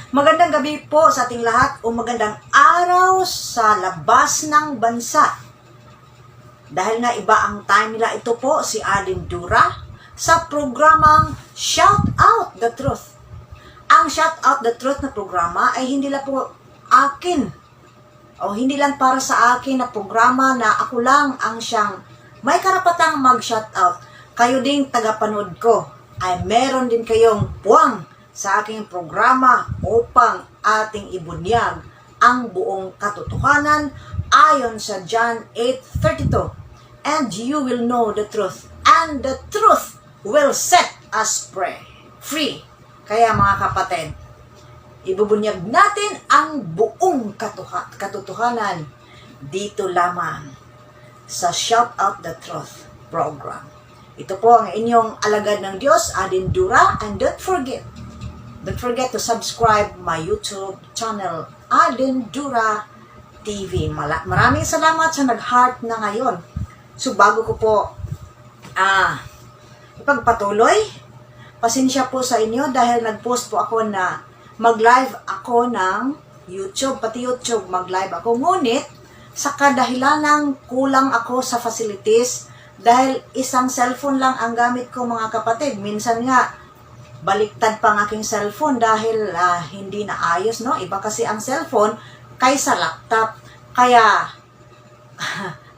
Magandang gabi po sa ating lahat o magandang araw sa labas ng bansa. Dahil nga iba ang time nila, ito po si Alin Dura sa programang Shout Out the Truth. Ang Shout Out the Truth na programa ay hindi lang po akin o hindi lang para sa akin na programa na ako lang ang siyang may karapatang mag-shout out. Kayo ding tagapanood ko ay meron din kayong puwang sa aking programa upang ating ibunyag ang buong katotohanan ayon sa John 8:32. And you will know the truth, and the truth will set us free. Kaya mga kapatid, ibubunyag natin ang buong katotohanan dito lamang sa Shout Out the Truth program. Ito po ang inyong alagad ng Diyos, Alin Dura, and don't forget to subscribe my YouTube channel, Alin Dura TV. Maraming salamat sa nag-heart na ngayon. So bago ko po ipagpatuloy, pasensya po sa inyo dahil nag-post po ako na mag-live ako ng YouTube, pati YouTube mag-live ako. Ngunit sa kadahilanang kulang ako sa facilities dahil isang cellphone lang ang gamit ko mga kapatid. Minsan nga baliktad pa ang aking cellphone dahil hindi na ayos, no? Iba kasi ang cellphone kaysa laptop. Kaya,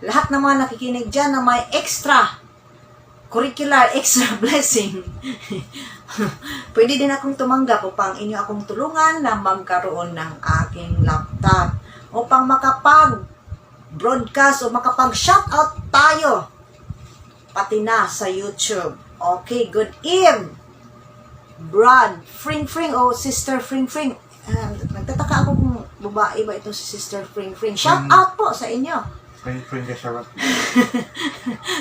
lahat ng mga nakikinig dyan na may extra blessing, pwede din akong tumanggap upang inyo akong tulungan na magkaroon ng aking laptop upang makapag-broadcast o makapag-shoutout tayo pati na sa YouTube. Okay, good evening. Brad, Fring o Sister Fring. Nagtataka ako kung babae ba ito si Sister Fring. Shout out po sa inyo. Fring ka siya.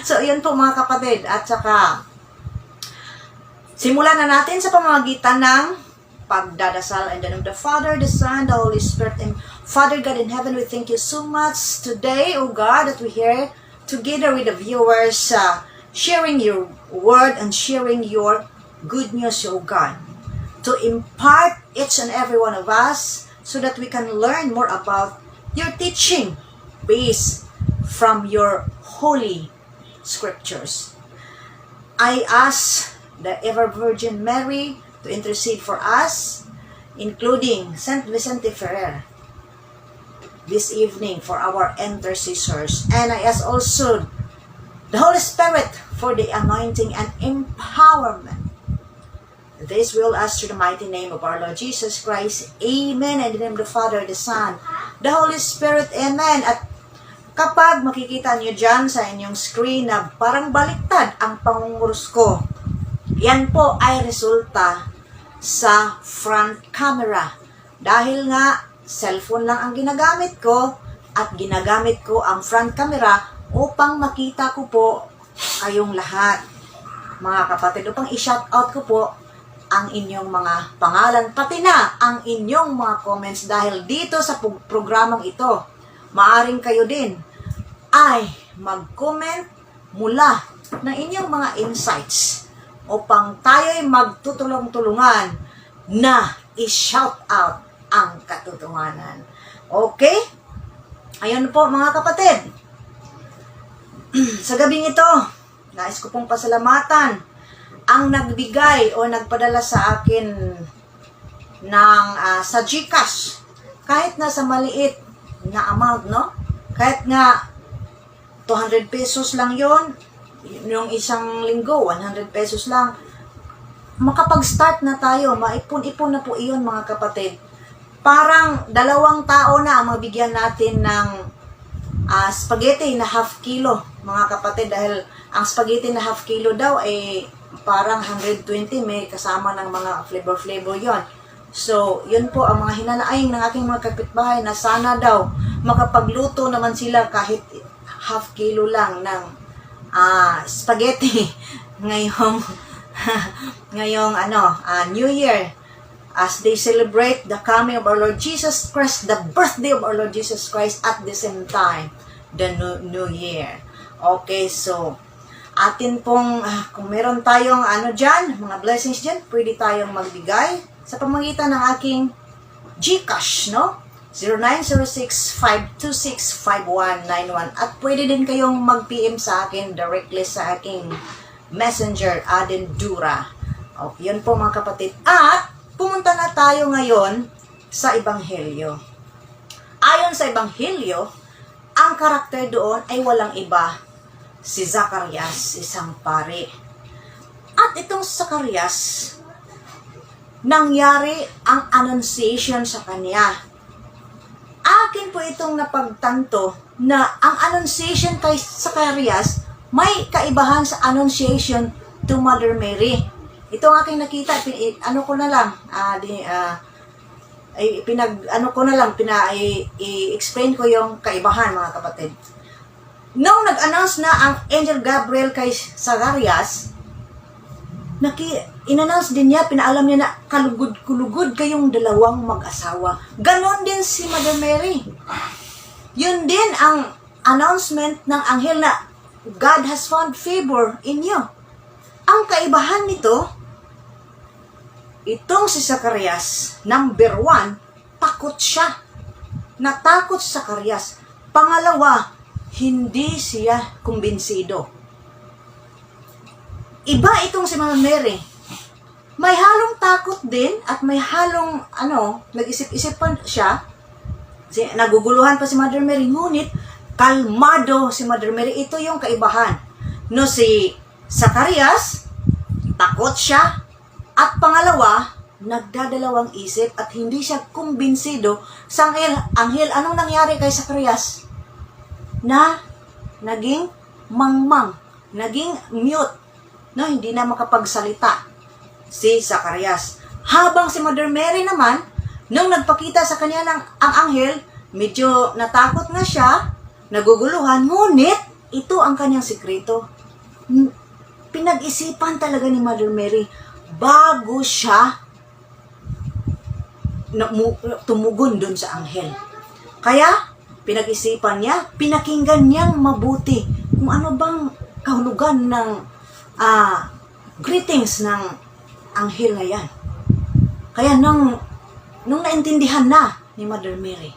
So, yun po mga kapatid. At saka, simulan na natin sa pamamagitan ng pagdadasal. In the name of the Father, the Son, the Holy Spirit, and Father God in heaven, we thank you so much today, O God, that we're here together with the viewers, sharing your word and sharing your good news, O God, to impart each and every one of us so that we can learn more about your teaching based from your holy scriptures. I ask the ever Virgin Mary to intercede for us, including Saint Vicente Ferrer, this evening for our intercessors. And I ask also the Holy Spirit for the anointing and empowerment. This will ask through the mighty name of our Lord Jesus Christ. Amen. And in the name of the Father, the Son, the Holy Spirit. Amen. At kapag makikita nyo dyan sa inyong screen na parang baliktad ang pangungurus ko, yan po ay resulta sa front camera. Dahil nga, cellphone lang ang ginagamit ko at ginagamit ko ang front camera upang makita ko po kayong lahat. Mga kapatid, upang i-shout out ko po ang inyong mga pangalan, pati na ang inyong mga comments dahil dito sa programang ito, maaring kayo din ay mag-comment mula ng inyong mga insights upang tayo'y magtutulong-tulungan na i-shout out ang katotohanan. Okay? Ayun po mga kapatid. Sa gabing ito, nais ko pong pasalamatan ang nagbigay o nagpadala sa akin ng sa GCash, kahit na sa maliit na amount, no? Kahit nga 200 pesos lang yon, yung isang linggo 100 pesos lang, makapag-start na tayo, maipon-ipon na po iyon mga kapatid. Parang 2 tao na ang mabigyan natin ng spaghetti na half kilo mga kapatid, dahil ang spaghetti na half kilo daw ay parang 120, may kasama ng mga flavor yon. So, yun po ang mga hinanaing ng aking mga kapitbahay na sana daw makapagluto naman sila kahit half kilo lang ng spaghetti ngayong New Year, as they celebrate the coming of our Lord Jesus Christ, the birthday of our Lord Jesus Christ, at the same time, the New Year. Okay, so atin pong, kung meron tayong dyan, mga blessings dyan, pwede tayong magbigay sa pamamagitan ng aking GCash, no? 0906-526-5191. At pwede din kayong mag-PM sa akin directly sa aking messenger, Aden Dura. O, yun po mga kapatid. At pumunta na tayo ngayon sa Ebanghelyo. Ayon sa Ebanghelyo, ang karakter doon ay walang iba, si Zacarias, isang pari. At itong Zacarias, nangyari ang annunciation sa kanya. Akin po itong napagtanto na ang annunciation kay Zacarias may kaibahan sa annunciation to Mother Mary. Ito ang aking nakita, i-explain ko yung kaibahan mga kapatid. Nung nag-announce na ang Angel Gabriel kay Zacarias, in-announce din niya, pinaalam niya na kalugod-kulugod kayong dalawang mag-asawa. Ganon din si Mother Mary. Yun din ang announcement ng anghel na God has found favor in you. Ang kaibahan nito, itong si Zacarias, number 1, takot siya. Natakot si Zacarias. Pangalawa, hindi siya kumbinsido. Iba itong si Mama Mary. May halong takot din at may halong nag-isip-isip pa siya. Naguguluhan pa si Mother Mary, ngunit kalmado si Mother Mary. Ito yung kaibahan. No, si Zacarias, takot siya. At pangalawa, nagdadalawang isip at hindi siya kumbinsido sa anghel. Anong nangyari kay Zacarias? Na naging mangmang, naging mute. No, hindi na makapagsalita si Zacarias. Habang si Mother Mary naman, nung nagpakita sa kanya ang anghel, medyo natakot na siya, naguguluhan, ngunit ito ang kanyang sikreto. Pinag-isipan talaga ni Mother Mary bago siya tumugon dun sa anghel. Kaya, pinag-isipan niya, pinakinggan niyang mabuti kung ano bang kahulugan ng greetings ng anghel na yan. Kaya nung naintindihan na ni Mother Mary,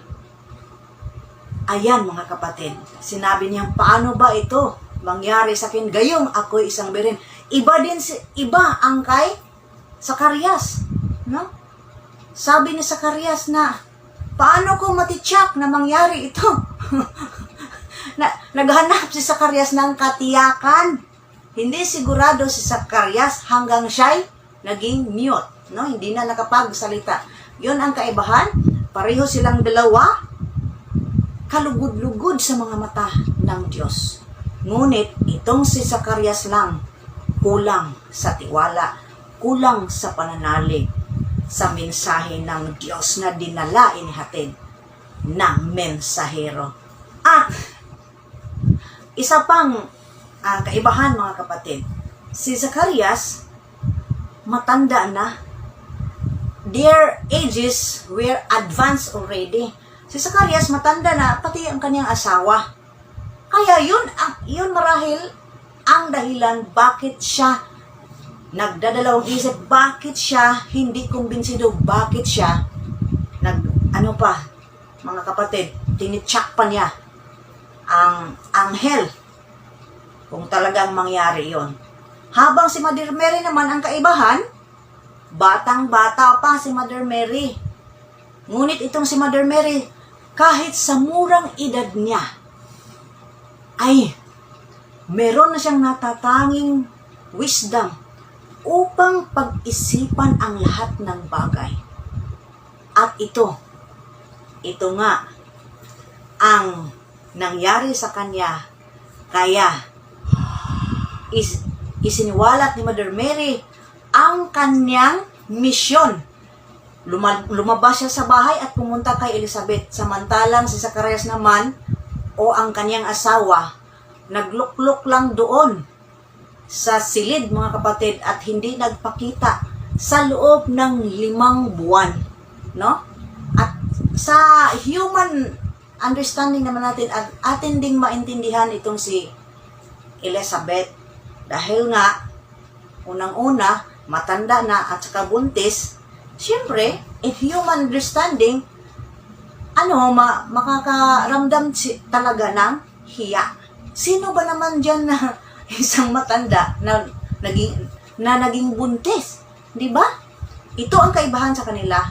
ayan mga kapatid, sinabi niya, paano ba ito mangyari sa akin? Gayong ako'y isang birin. Iba ang kay Zacarias. No? Sabi ni Zacarias na, paano ko matitsak na mangyari ito? Naghanap si Zacarias ng katiyakan. Hindi sigurado si Zacarias hanggang siya'y naging mute. No? Hindi na nakapagsalita. Yun ang kaibahan. Pareho silang dalawa. Kalugod-lugod sa mga mata ng Diyos. Ngunit itong si Zacarias lang, kulang sa tiwala, kulang sa pananalig sa mensahe ng Diyos na dinala inihatid ng mensahero. At isa pang kaibahan mga kapatid, si Zacarias matanda na. Their ages were advanced already. Si Zacarias matanda na, pati ang kanyang asawa. Kaya yun marahil ang dahilan bakit siya nagdadalawang isip, bakit siya hindi kumbinsido, bakit siya mga kapatid, tinitsak pa niya ang anghel kung talagang mangyari yon. Habang si Mother Mary naman, ang kaibahan, batang-bata pa si Mother Mary. Ngunit itong si Mother Mary, kahit sa murang edad niya, ay meron na siyang natatanging wisdom upang pag-isipan ang lahat ng bagay. At ito nga ang nangyari sa kanya. Kaya isiniwalat ni Mother Mary ang kanyang misyon. Lumabas siya sa bahay at pumunta kay Elizabeth. Samantalang si Zacarias naman, o ang kanyang asawa, nagluklok lang doon sa silid mga kapatid at hindi nagpakita sa loob ng 5 buwan. No? At sa human understanding naman natin, at atin ding maintindihan itong si Elizabeth. Dahil nga, unang-una, matanda na at saka buntis, Siyempre, in human understanding, makakaramdam talaga ng hiya. Sino ba naman dyan na isang matanda na naging buntis? Di ba? Ito ang kaibahan sa kanila.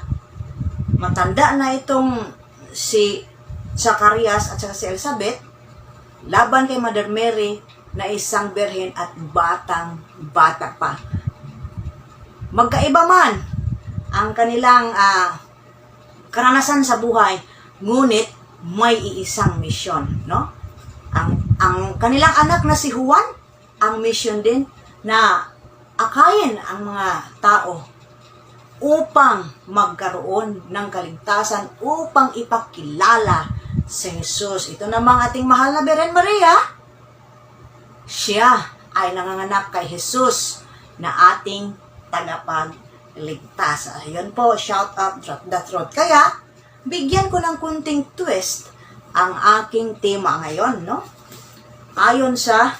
Matanda na itong si Zacarias at saka si Elizabeth, laban kay Mother Mary na isang birhen at bata pa. Magkaiba man ang kanilang karanasan sa buhay, ngunit may iisang misyon, no? Ang kanilang anak na si Juan, ang mission din na akayin ang mga tao upang magkaroon ng kaligtasan, upang ipakilala si Jesus. Ito namang ating mahal na Birhen Maria, siya ay nanganganak kay Jesus na ating tagapagligtas. Ayun po, shout out, drop the throat. Kaya, bigyan ko ng kunting twist ang aking tema ngayon, no? Ayon sa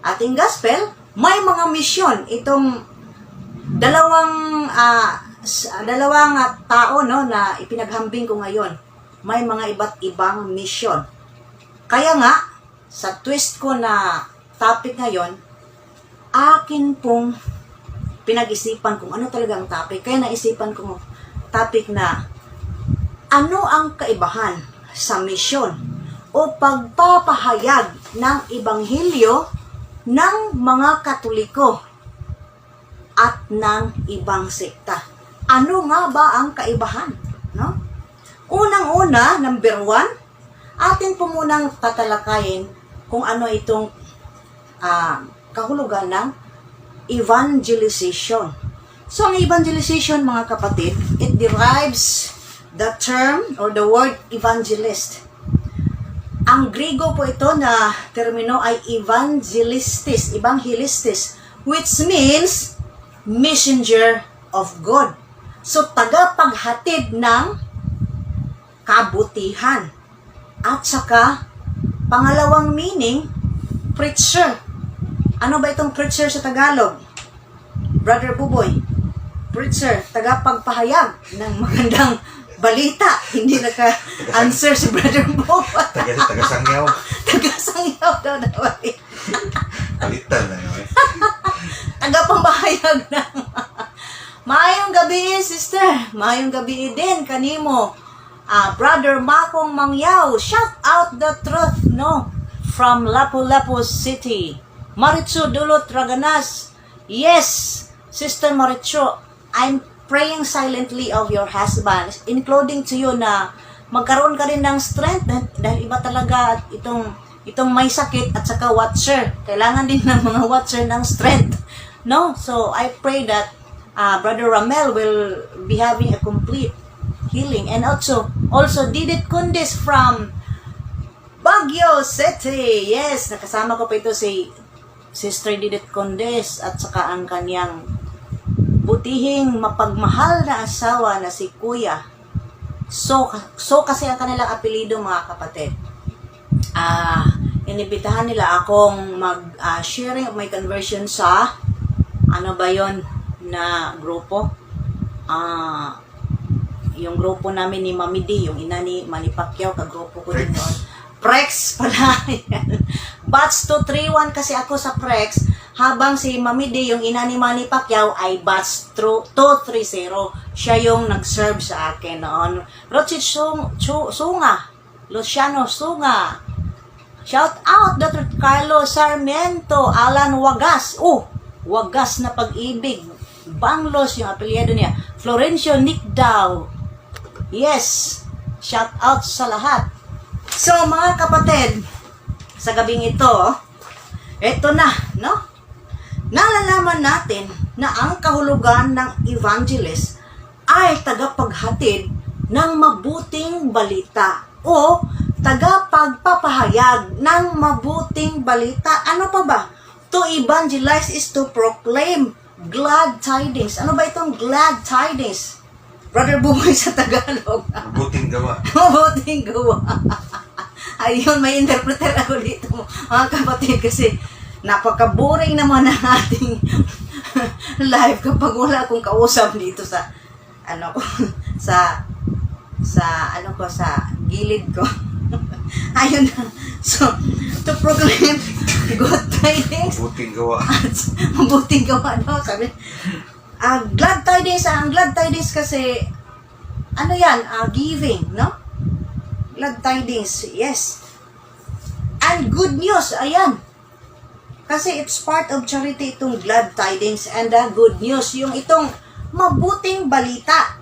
ating gospel, may mga misyon itong dalawang tao, no, na ipinaghambing ko ngayon. May mga iba't ibang misyon. Kaya nga, sa twist ko na topic ngayon, akin pong pinag-isipan kung ano talagang topic. Kaya naisipan ko topic na ano ang kaibahan sa misyon o pagpapahayag ng Ebanghelyo ng mga Katoliko at ng ibang sekta. Ano nga ba ang kaibahan? No? Unang-una, number 1, atin po munang tatalakayin kung ano itong kahulugan ng evangelization. So, ang evangelization, mga kapatid, it derives the term or the word evangelist. Ang Griego po ito na termino ay evangelistis, which means messenger of God. So, tagapaghatid ng kabutihan. At saka, pangalawang meaning, preacher. Ano ba itong preacher sa Tagalog? Brother Buboy, preacher, tagapagpahayag ng magandang balita. Hindi naka-answer si Brother Buboy. Taga-sangyaw. Taga-sangyaw daw na balik. Palitan na yun. Tagapamahayag ng Maayong gabi, sister. Maayong gabi din kanimo. Brother Makong Mangyaw, shout out the truth, no? From Lapu-Lapu City. Marichu Dulot Raganas. Yes, Sister Marichu, I'm praying silently of your husband, including to you na magkaroon ka rin ng strength dahil iba talaga itong may sakit at saka watcher. Kailangan din ng mga watcher ng strength. No? So, I pray that Brother Ramel will be having a complete healing. And also Didit Kundis from Baguio City. Yes, nakasama ko pa ito si Sister Didit Kundis at saka ang kanyang butihing mapagmahal na asawa na si Kuya. So kasi ang kanilang apelido, mga kapatid. Inibitahan nila akong mag-sharing of my conversion sa ano ba yon na grupo? Yung grupo namin ni Mami D, yung ina ni Manny Pacquiao, kagrupo ko din noon. Prex pala. Batch 231 kasi ako sa Prex, habang si Mami D, yung ina ni Manny Pacquiao, ay batch 230. Siya yung nag-serve sa akin noon. Rochit Sunga, Luciano Sunga, shout out Dr. Carlo Sarmiento, Alan Wagas, Wagas na pag-ibig, Banglos yung apelyido niya, Florencio Nicdao. Yes, shout out sa lahat. So, mga kapatid, sa gabing ito, eto na, no? Nalalaman natin na ang kahulugan ng evangelist ay tagapaghatid ng mabuting balita o tagapagpapahayag ng mabuting balita. Ano pa ba? To evangelize is to proclaim glad tidings. Ano ba itong glad tidings? Brother Buboy sa Tagalog. Mabuting gawa. Mabuting gawa. Ayun, may interpreter ako dito, mga kapatid, kasi napaka-boring naman ang ating live kapag wala akong kausap dito sa ano ko, sa gilid ko. Ayun na. So, to proclaim good tidings. Mabuting gawa. Mabuting gawa daw, sabi. Glad tidings, ang glad tidings kasi, ano yan, giving, no? Glad tidings, yes. And good news, ayan. Kasi it's part of charity itong glad tidings and good news. Yung itong mabuting balita.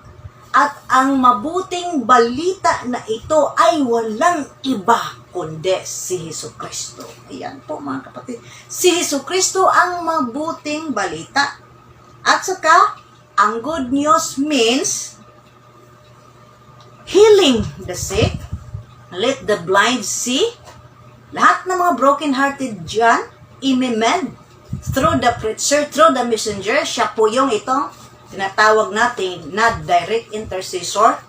At ang mabuting balita na ito ay walang iba kundi si Jesucristo. Ayan po mga kapatid. Si Jesucristo ang mabuting balita. At saka, ang good news means healing the sick, let the blind see, lahat ng mga broken-hearted dyan, imemend through the preacher, through the messenger. Siya po yung itong tinatawag natin na direct intercessor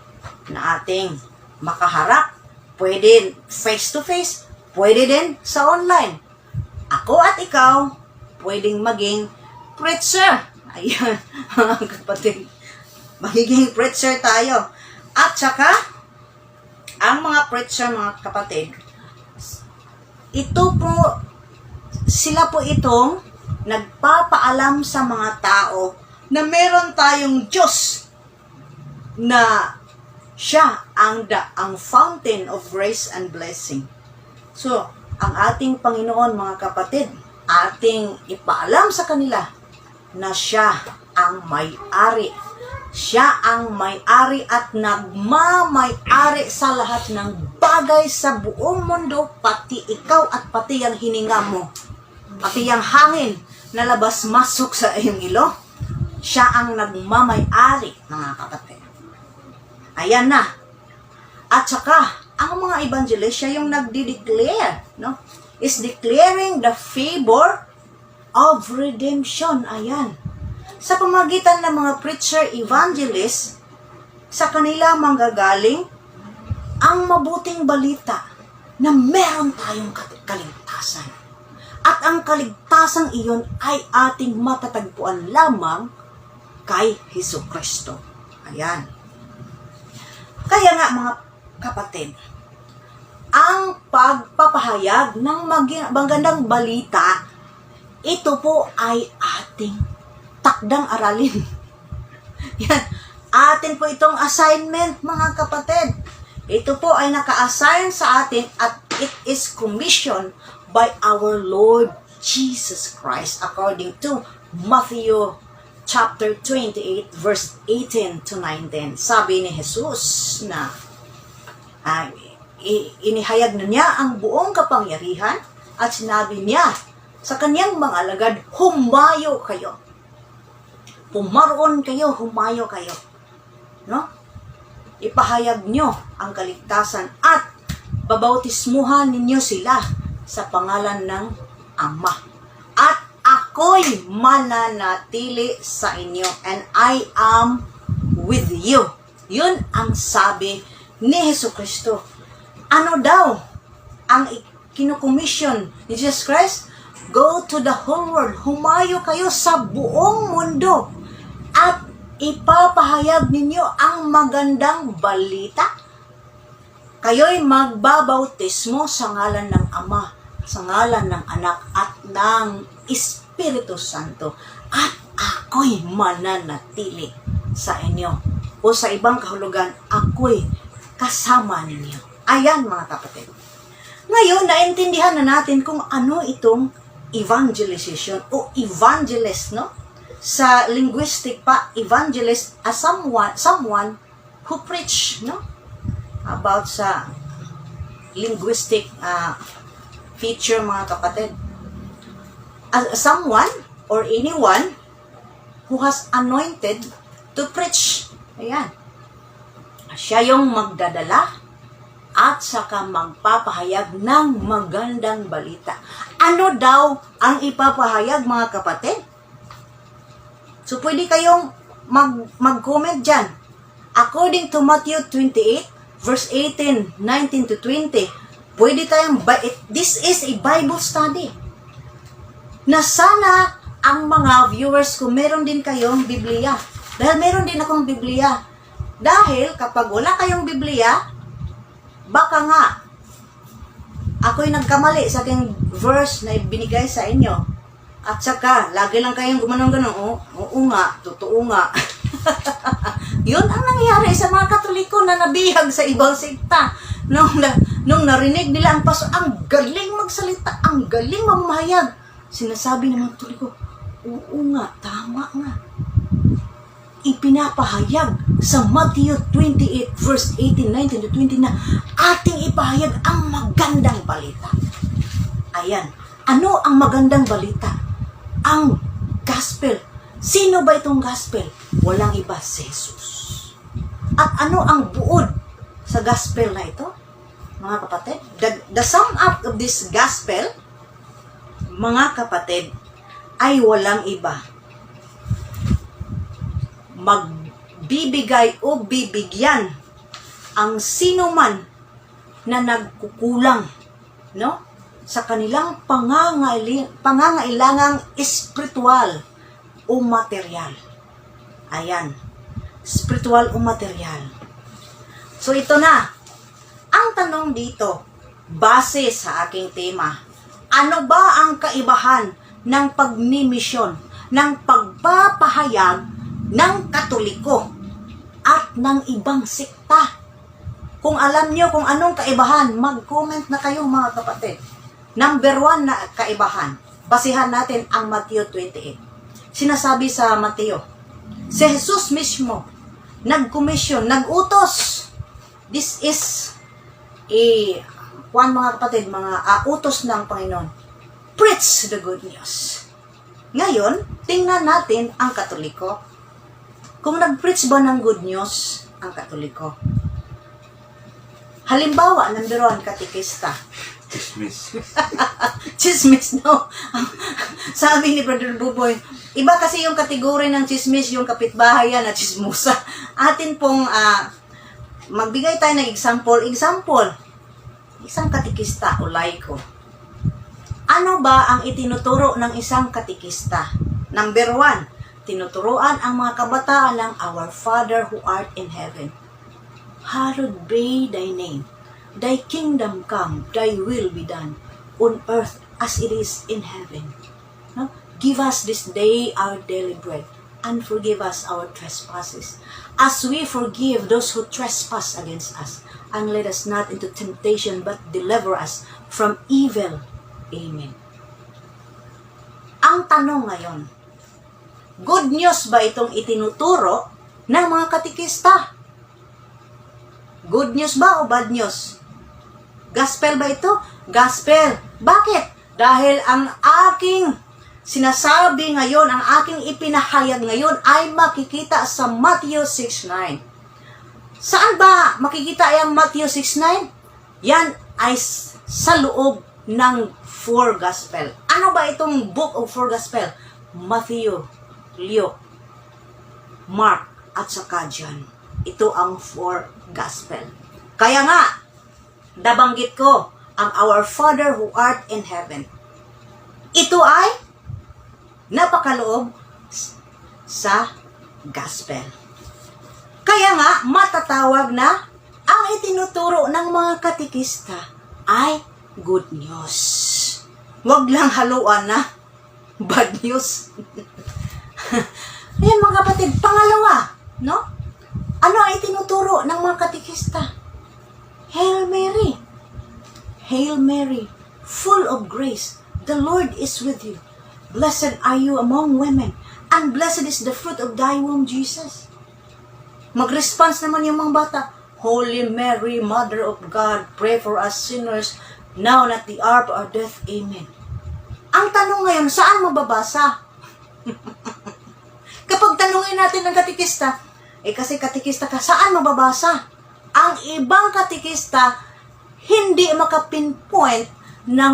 na ating makaharap. Pwede face-to-face, pwede din sa online. Ako at ikaw, pwedeng maging preacher. Ayan, mga kapatid. Magiging preacher tayo. At saka, ang mga preacher, mga kapatid, ito po, sila po itong nagpapaalam sa mga tao na meron tayong Diyos na siya ang fountain of grace and blessing. So, ang ating Panginoon, mga kapatid, ating ipaalam sa kanila na siya ang may-ari. Siya ang may-ari at nagmamay-ari sa lahat ng bagay sa buong mundo, pati ikaw at pati ang hininga mo. Pati ang hangin na labas-masok sa iyong ilo. Siya ang nagmamay-ari, mga kapatid. Ayan na. At saka, ang mga evangelist, siya yung nagdi-declare, no? Is declaring the favor of redemption. Ayan. Sa pamagitan ng mga preacher, evangelist, sa kanila manggagaling ang mabuting balita na meron tayong kaligtasan. At ang kaligtasan iyon ay ating matatagpuan lamang kay Jesucristo. Ayan. Kaya nga mga kapatid, ang pagpapahayag ng magandang balita, ito po ay ating takdang aralin. Yan. Atin po itong assignment, mga kapatid. Ito po ay naka-assign sa atin at it is commissioned by our Lord Jesus Christ according to Matthew chapter 28 verse 18 to 19. Sabi ni Jesus na inihayag na niya ang buong kapangyarihan at sinabi niya sa kanyang mga alagad, humayo kayo. Pumaroon kayo, humayo kayo. No? Ipahayag nyo ang kaligtasan at babautismuhan ninyo sila sa pangalan ng Ama. At ako'y mananatili sa inyo and I am with you. Yun ang sabi ni Jesucristo. Ano daw ang kinukomisyon ni Jesus Christ? Go to the whole world. Humayo kayo sa buong mundo at ipapahayag ninyo ang magandang balita. Kayo'y magbabautismo sa ngalan ng Ama, sa ngalan ng Anak at ng Espiritu Santo. At ako'y mananatili sa inyo. O sa ibang kahulugan, ako'y kasama ninyo. Ayan mga kapatid. Ngayon, naintindihan na natin kung ano itong evangelization o evangelist, no? Sa linguistic pa, evangelist as someone who preach, no? About sa linguistic feature, mga kapatid. Someone or anyone who has anointed to preach. Ayan. Siya yung magdadala at saka magpapahayag ng magandang balita. Ano daw ang ipapahayag, mga kapatid? So, pwede kayong mag-comment dyan. According to Matthew 28, verse 18, 19 to 20, pwede tayong, this is a Bible study. Na sana ang mga viewers ko, meron din kayong Biblia. Dahil meron din akong Biblia. Dahil kapag wala kayong Biblia, baka nga, ako'y nagkamali sa aking verse na binigay sa inyo. At saka, lagi lang kayong gumanong-ganong, oo nga, totoo nga. Yun ang nangyari sa mga Katoliko na nabihag sa ibang sekta. Nung narinig nila ang paso, ang galing magsalita, ang galing mamahayag. Sinasabi ng mga Katoliko, oo nga, tama nga. Ipinapahayag sa Matthew 28 verse 18, 19 to 20 na ating ipahayag ang magandang balita. Ayan. Ano ang magandang balita? Ang gospel. Sino ba itong gospel? Walang iba, si Jesus. At ano ang buod sa gospel na ito? Mga kapatid, the sum up of this gospel, mga kapatid, ay walang iba. Magbibigay o bibigyan ang sino man na nagkukulang, no? Sa kanilang pangangailangang espiritual o material. Ayan. Spiritual o material. So ito na. Ang tanong dito, base sa aking tema, ano ba ang kaibahan ng pagnimisyon, ng pagpapahayag ng Katoliko at ng ibang sekta? Kung alam nyo kung anong kaibahan, mag-comment na kayo mga kapatid. Number 1 na kaibahan, basihan natin ang Matthew 28. Sinasabi sa Mateo, si Jesus mismo, nag-commission, nag-utos. This is mga kapatid, mga utos ng Panginoon. Preach the good news. Ngayon, tingnan natin ang Katoliko. Kung nag-preach ba ng good news ang Katoliko? Halimbawa, number 1, katikista. Chismis. Chismis, no? Sabi ni Brother Buboy, iba kasi yung kategory ng chismis, yung kapitbahay yan na chismosa. Atin pong magbigay tayo ng example. Isang katikista o laiko. Ano ba ang itinuturo ng isang katikista? Number 1, tinuturuan ang mga kabataan ng Our Father who art in heaven. Hallowed be thy name. Thy kingdom come, thy will be done, on earth as it is in heaven. No? Give us this day our daily bread, and forgive us our trespasses, as we forgive those who trespass against us. And lead us not into temptation, but deliver us from evil. Amen. Ang tanong ngayon, good news ba itong itinuturo ng mga katikista? Good news ba o bad news? Gospel ba ito? Gospel. Bakit? Dahil ang aking sinasabi ngayon, ang aking ipinahayag ngayon ay makikita sa Matthew 6:9. Saan ba makikita yung Matthew 6:9? Yan ay sa loob ng 4 Gospel. Ano ba itong book of 4 Gospel? Matthew, Luke, Mark, at saka John. Ito ang 4 Gospel. Kaya nga, nabanggit ko ang Our Father who art in heaven. Ito ay napakaloob sa gospel. Kaya nga, matatawag na ang itinuturo ng mga katikista ay good news. Huwag lang haluan na bad news. Ayan mga kapatid, pangalawa, no? Ano ang itinuturo ng mga katikista? Hail Mary. Hail Mary, full of grace, the Lord is with you. Blessed are you among women, and blessed is the fruit of thy womb, Jesus. Mag-response naman yung mga bata, Holy Mary, Mother of God, pray for us sinners, now and at the hour of our death. Amen. Ang tanong ngayon, saan mababasa? Kapag tanungin natin ng katikista, kasi katikista ka, saan mababasa? Ang ibang katikista, hindi makapinpoint ng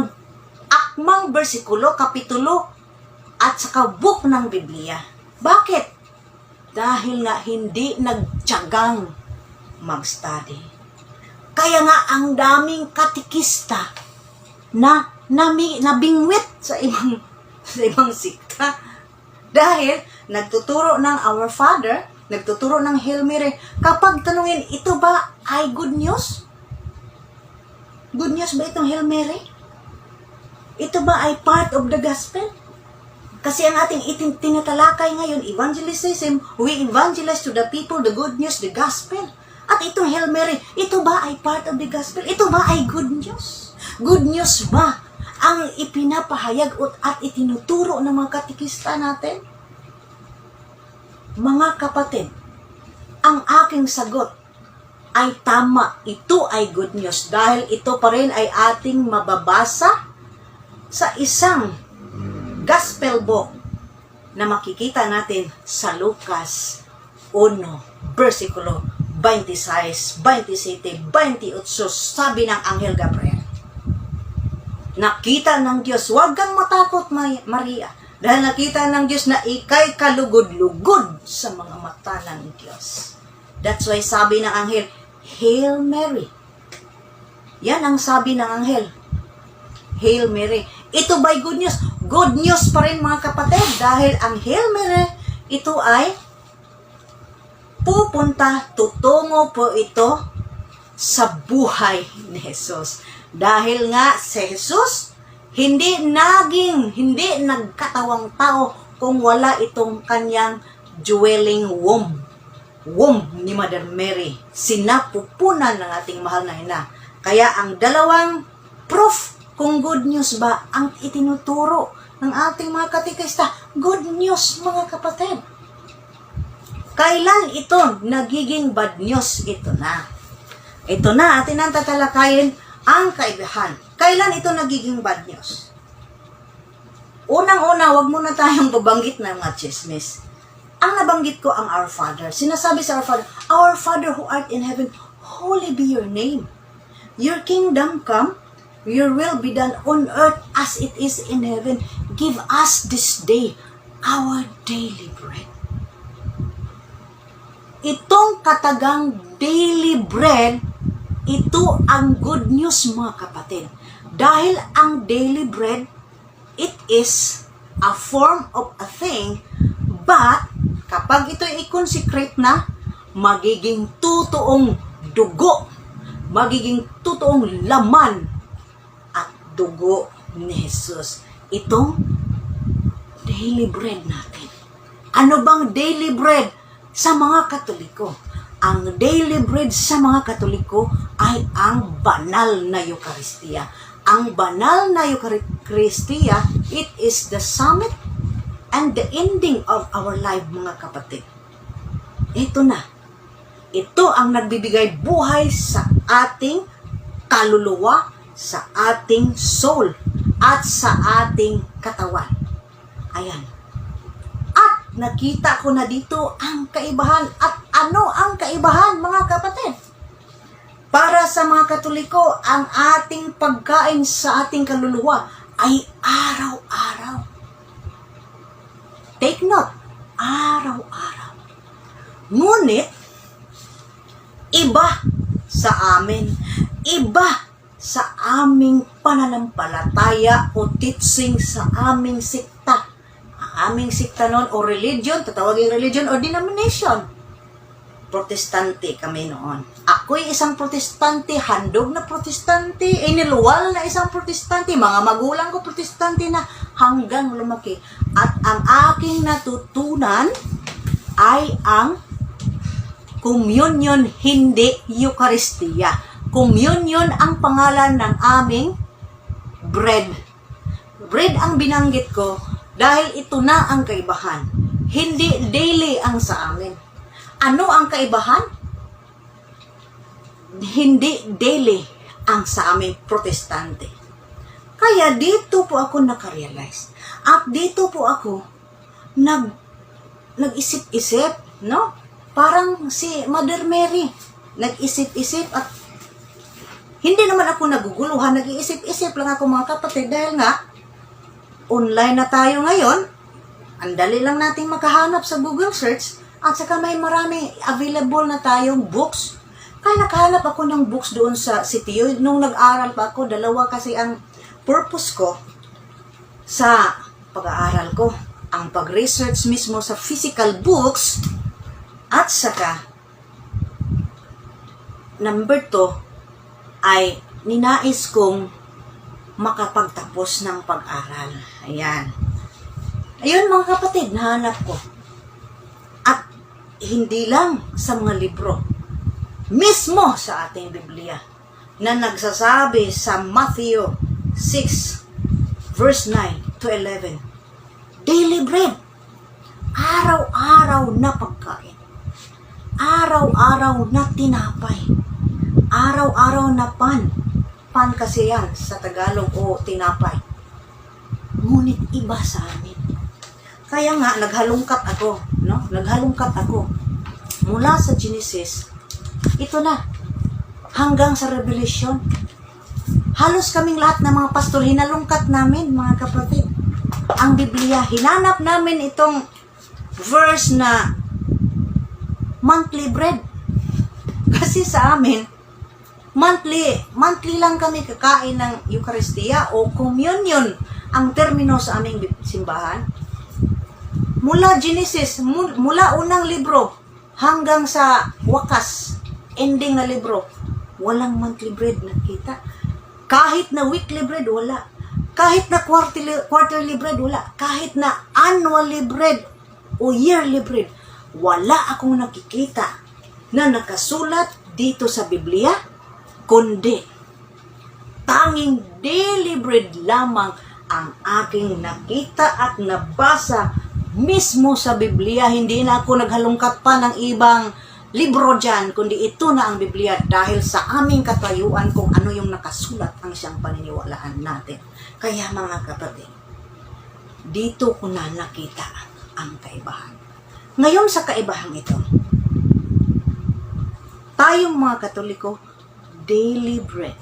akmang bersikulo, kapitulo, at saka book ng Biblia. Bakit? Dahil nga hindi nagtiyagang mag-study. Kaya nga ang daming katikista na nabingwit sa ibang sikta. Dahil nagtuturo ng Our Father, nagtuturo ng Hail Mary. Kapag tanungin, ito ba ay good news? Good news ba itong Hail Mary? Ito ba ay part of the gospel? Kasi ang ating tinatalakay ngayon, evangelism, we evangelize to the people the good news, the gospel. At itong Hail Mary, ito ba ay part of the gospel? Ito ba ay good news? Good news ba ang ipinapahayag at itinuturo ng mga katikista natin? Mga kapatid, ang aking sagot ay tama. Ito ay good news dahil ito pa rin ay ating mababasa sa isang gospel book na makikita natin sa Lucas 1, versikulo 26, 27, 28, sabi ng Anghel Gabriel. Nakita ng Diyos, huwag kang matakot, Maria, dahil nakita ng Diyos na ikay kalugod-lugod sa mga mata ng Diyos. That's why sabi ng Anghel, Hail Mary. Yan ang sabi ng Anghel. Hail Mary. Ito ba'y good news? Good news pa rin mga kapatid dahil ang Hail Mary, ito ay tutungo po ito sa buhay ni Jesus. Dahil nga si Jesus, hindi nagkatawang tao kung wala itong kanyang dwelling womb ni Mother Mary. Sinapupunan ng ating mahal na ina. Kaya ang dalawang proof kung good news ba ang itinuturo ng ating mga katikista, good news mga kapatid. Kailan ito nagiging bad news? Ito na. Ito na atin ang tatalakayin ang kaibahan. Kailan ito nagiging bad news? Unang-una, wag muna tayong babanggit ng mga chismis. Ang nabanggit ko ang Our Father. Sinasabi sa Our Father who art in heaven, holy be your name. Your kingdom come, your will be done on earth as it is in heaven. Give us this day our daily bread. Itong katagang daily bread, ito ang good news mga kapatid. Dahil ang daily bread, it is a form of a thing, but kapag ito i-consecrate na, magiging totoong dugo, magiging totoong laman at dugo ni Jesus. Itong daily bread natin. Ano bang daily bread sa mga Katoliko? Ang daily bread sa mga Katoliko ay ang banal na Eucharistia. Ang banal na Eucharistia, it is the summit and the ending of our life mga kapatid. Ito na. Ito ang nagbibigay buhay sa ating kaluluwa, sa ating soul, at sa ating katawan. Ayan. At nakita ko na dito ang kaibahan. At ano ang kaibahan mga kapatid? Para sa mga Katoliko, ang ating pagkain sa ating kaluluwa ay araw-araw. Take note, araw-araw. Ngunit, iba sa amin, iba sa aming pananampalataya o teaching sa aming sikta. Ang aming sikta noon o religion, tatawagin religion o denomination. Protestante kami noon. Ako'y isang protestante, handog na protestante, iniluwal na isang protestante, mga magulang ko protestante na hanggang lumaki. At ang aking natutunan ay ang communion, hindi Eucharistia. Communion ang pangalan ng aming bread. Bread ang binanggit ko dahil ito na ang kaibahan. Hindi daily ang sa amin. Ano ang kaibahan? Hindi daily ang sa aming protestante. Kaya dito po ako nakarealize. At dito po ako nag-isip-isip, no? Parang si Mother Mary, nag-isip-isip at hindi naman ako naguguluhan, nag-iisip-isip lang ako mga kapatid dahil nga online na tayo ngayon. Ang dali lang nating makahanap sa Google search. At saka may marami available na tayong books. Kaya nakahanap ako ng books doon sa CTU. Nung nag-aral pa ako, 2 kasi ang purpose ko sa pag-aaral ko. ang pag-research mismo sa physical books, at saka number 2 ay ninais kong makapagtapos ng pag-aral. Ayan. Ayun mga kapatid, nahanap ko. At hindi lang sa mga libro, mismo sa ating Biblia, na nagsasabi sa Matthew 6, verse 9 to 11, daily bread, araw-araw na pagkain, araw-araw na tinapay, araw-araw na pan kasi yan sa Tagalog o tinapay. Ngunit iba sa amin. Kaya nga, naghalungkat ako, no? Naghalungkat ako. Mula sa Genesis, ito na, hanggang sa Revelation. Halos kaming lahat ng mga pastor, hinalungkat namin, mga kapatid. Ang Biblia, hinanap namin itong verse na monthly bread. Kasi sa amin, monthly lang kami kakain ng Eucharistia o communion ang termino sa aming simbahan. Mula Genesis, mula unang libro hanggang sa wakas, ending na libro, walang monthly bread nakita. Kahit na weekly bread, wala. Kahit na quarterly bread, wala. Kahit na annually bread o yearly bread, wala akong nakikita na nakasulat dito sa Biblia, kundi tanging daily bread lamang ang aking nakita at nabasa mismo sa Biblia. Hindi na ako naghalungkat pa ng ibang libro dyan, kundi ito na ang Biblia dahil sa aming katayuan kung ano yung nakasulat ang siyang paniniwalaan natin. Kaya mga kapatid, dito ko na nakita ang kaibahan. Ngayon sa kaibahang ito, tayong mga Katoliko, daily bread.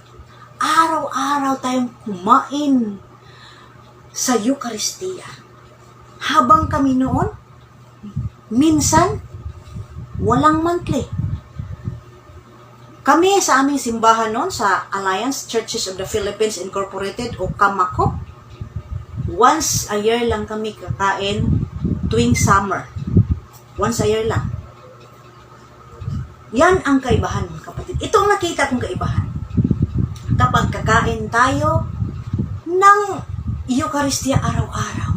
Araw-araw tayong kumain sa Eucharistia. Habang kami noon, minsan, walang monthly. Kami sa aming simbahan noon, sa Alliance Churches of the Philippines Incorporated o KAMAKO, once a year lang kami kakain tuwing summer. Once a year lang. Yan ang kaibahan, mga kapatid. Ito ang nakita kong kaibahan. Kapag kakain tayo ng Eucharistia araw-araw,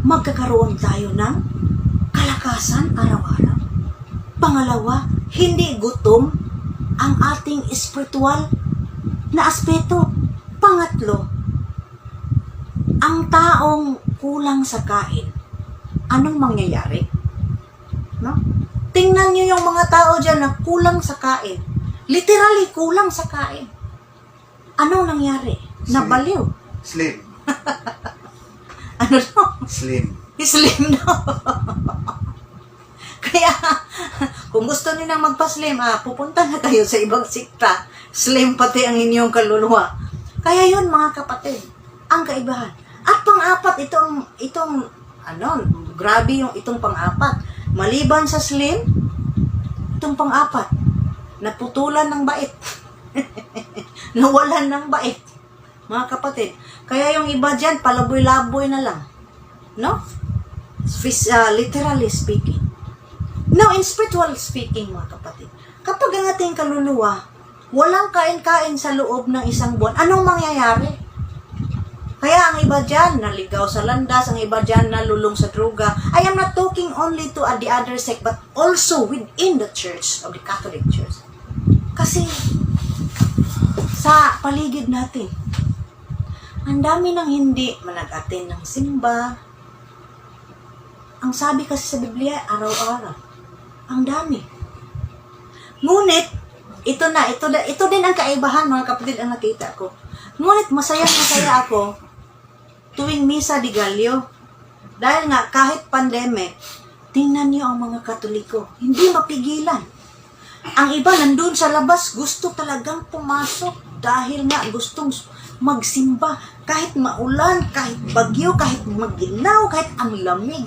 magkakaroon tayo ng kalakasan araw-araw. Pangalawa, hindi gutom ang ating spiritual na aspeto. Pangatlo, ang taong kulang sa kain, anong mangyayari? No? Tingnan nyo yung mga tao dyan na kulang sa kain. Literally, kulang sa kain. Anong nangyari? Nabaliw. Slim. Ano no? Slim. Slim no? Kaya, kung gusto niyo nang magpa-slim, pupunta na kayo sa ibang sikta. Slim pati ang inyong kaluluwa. Kaya yun mga kapatid, ang kaibahan. At pang-apat, grabe yung itong pang-apat. Maliban sa slim, itong pang-apat, naputulan ng bait. Nawalan ng bait. Mga kapatid, kaya yung iba dyan, palaboy-laboy na lang. No? Literally speaking. Now, in spiritual speaking, mga kapatid, kapag ang ating kaluluwa, walang kain-kain sa loob ng isang buwan, anong mangyayari? Kaya ang iba dyan, naligaw sa landas, ang iba dyan, nalulong sa droga. I am not talking only to the other sect, but also within the church, of the Catholic Church. Kasi, sa paligid natin, ang dami nang hindi manag-attend ng simba. Ang sabi kasi sa Biblia, araw-araw. Ang dami. Ngunit, ito din ang kaibahan, mga kapatid, ang nakita ko. Ngunit, masaya ako tuwing Misa de Gallo. Dahil nga, kahit pandemic, tingnan niyo ang mga Katoliko. Hindi mapigilan. Ang iba, nandun sa labas, gusto talagang pumasok. Dahil nga, gustong magsimba. Kahit maulan, kahit bagyo, kahit maginaw, kahit ang lamig.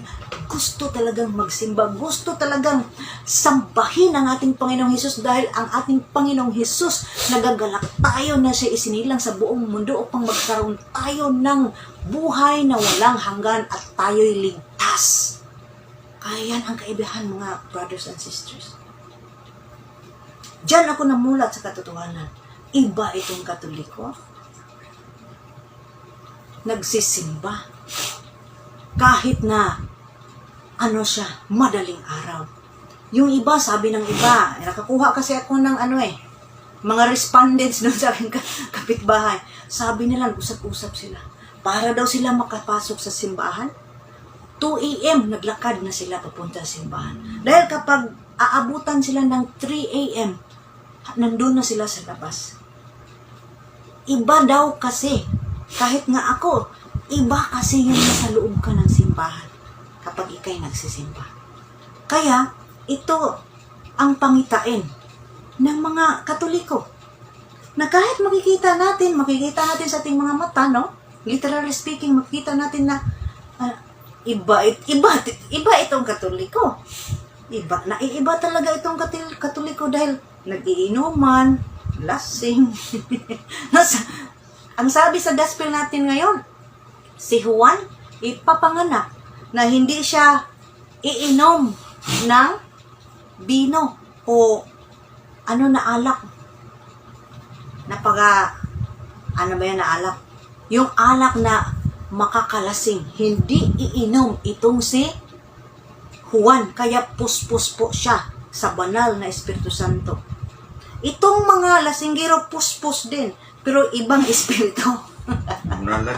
gusto talagang magsimba, gusto talagang sambahin ang ating Panginoong Hesus dahil ang ating Panginoong Hesus nagagalak tayo na siya isinilang sa buong mundo upang magkaroon tayo ng buhay na walang hanggan at tayo'y ligtas. Kaya yan ang kaibahan, mga brothers and sisters. Diyan ako namulat sa katotohanan. Iba itong Katoliko. Nagsisimba. Kahit na madaling araw. Yung iba, sabi ng iba, nakakuha kasi ako ng mga respondents doon sa aking kapitbahay. Sabi nila, usap-usap sila. Para daw sila makapasok sa simbahan, 2 a.m. naglakad na sila papunta sa simbahan. Dahil kapag aabutan sila ng 3 a.m., nandun na sila sa labas. Iba daw kasi, kahit nga ako, iba kasi yung nasa loob ka ng simbahan kapag ikay nagsisimba. Kaya, ito ang pangitain ng mga Katoliko. Na kahit makikita natin sa ating mga mata, no? Literally speaking, makikita natin na iba itong Katoliko. Iba talaga itong Katoliko dahil nag-iinuman, lasing. Ang sabi sa gospel natin ngayon, si Juan ipapanganak na hindi siya iinom ng bino o na alak. Na alak? Yung alak na makakalasing. Hindi iinom itong si Juan. Kaya puspos po siya sa banal na Espiritu Santo. Itong mga lasinggero puspos din. Pero ibang espiritu. Unalan.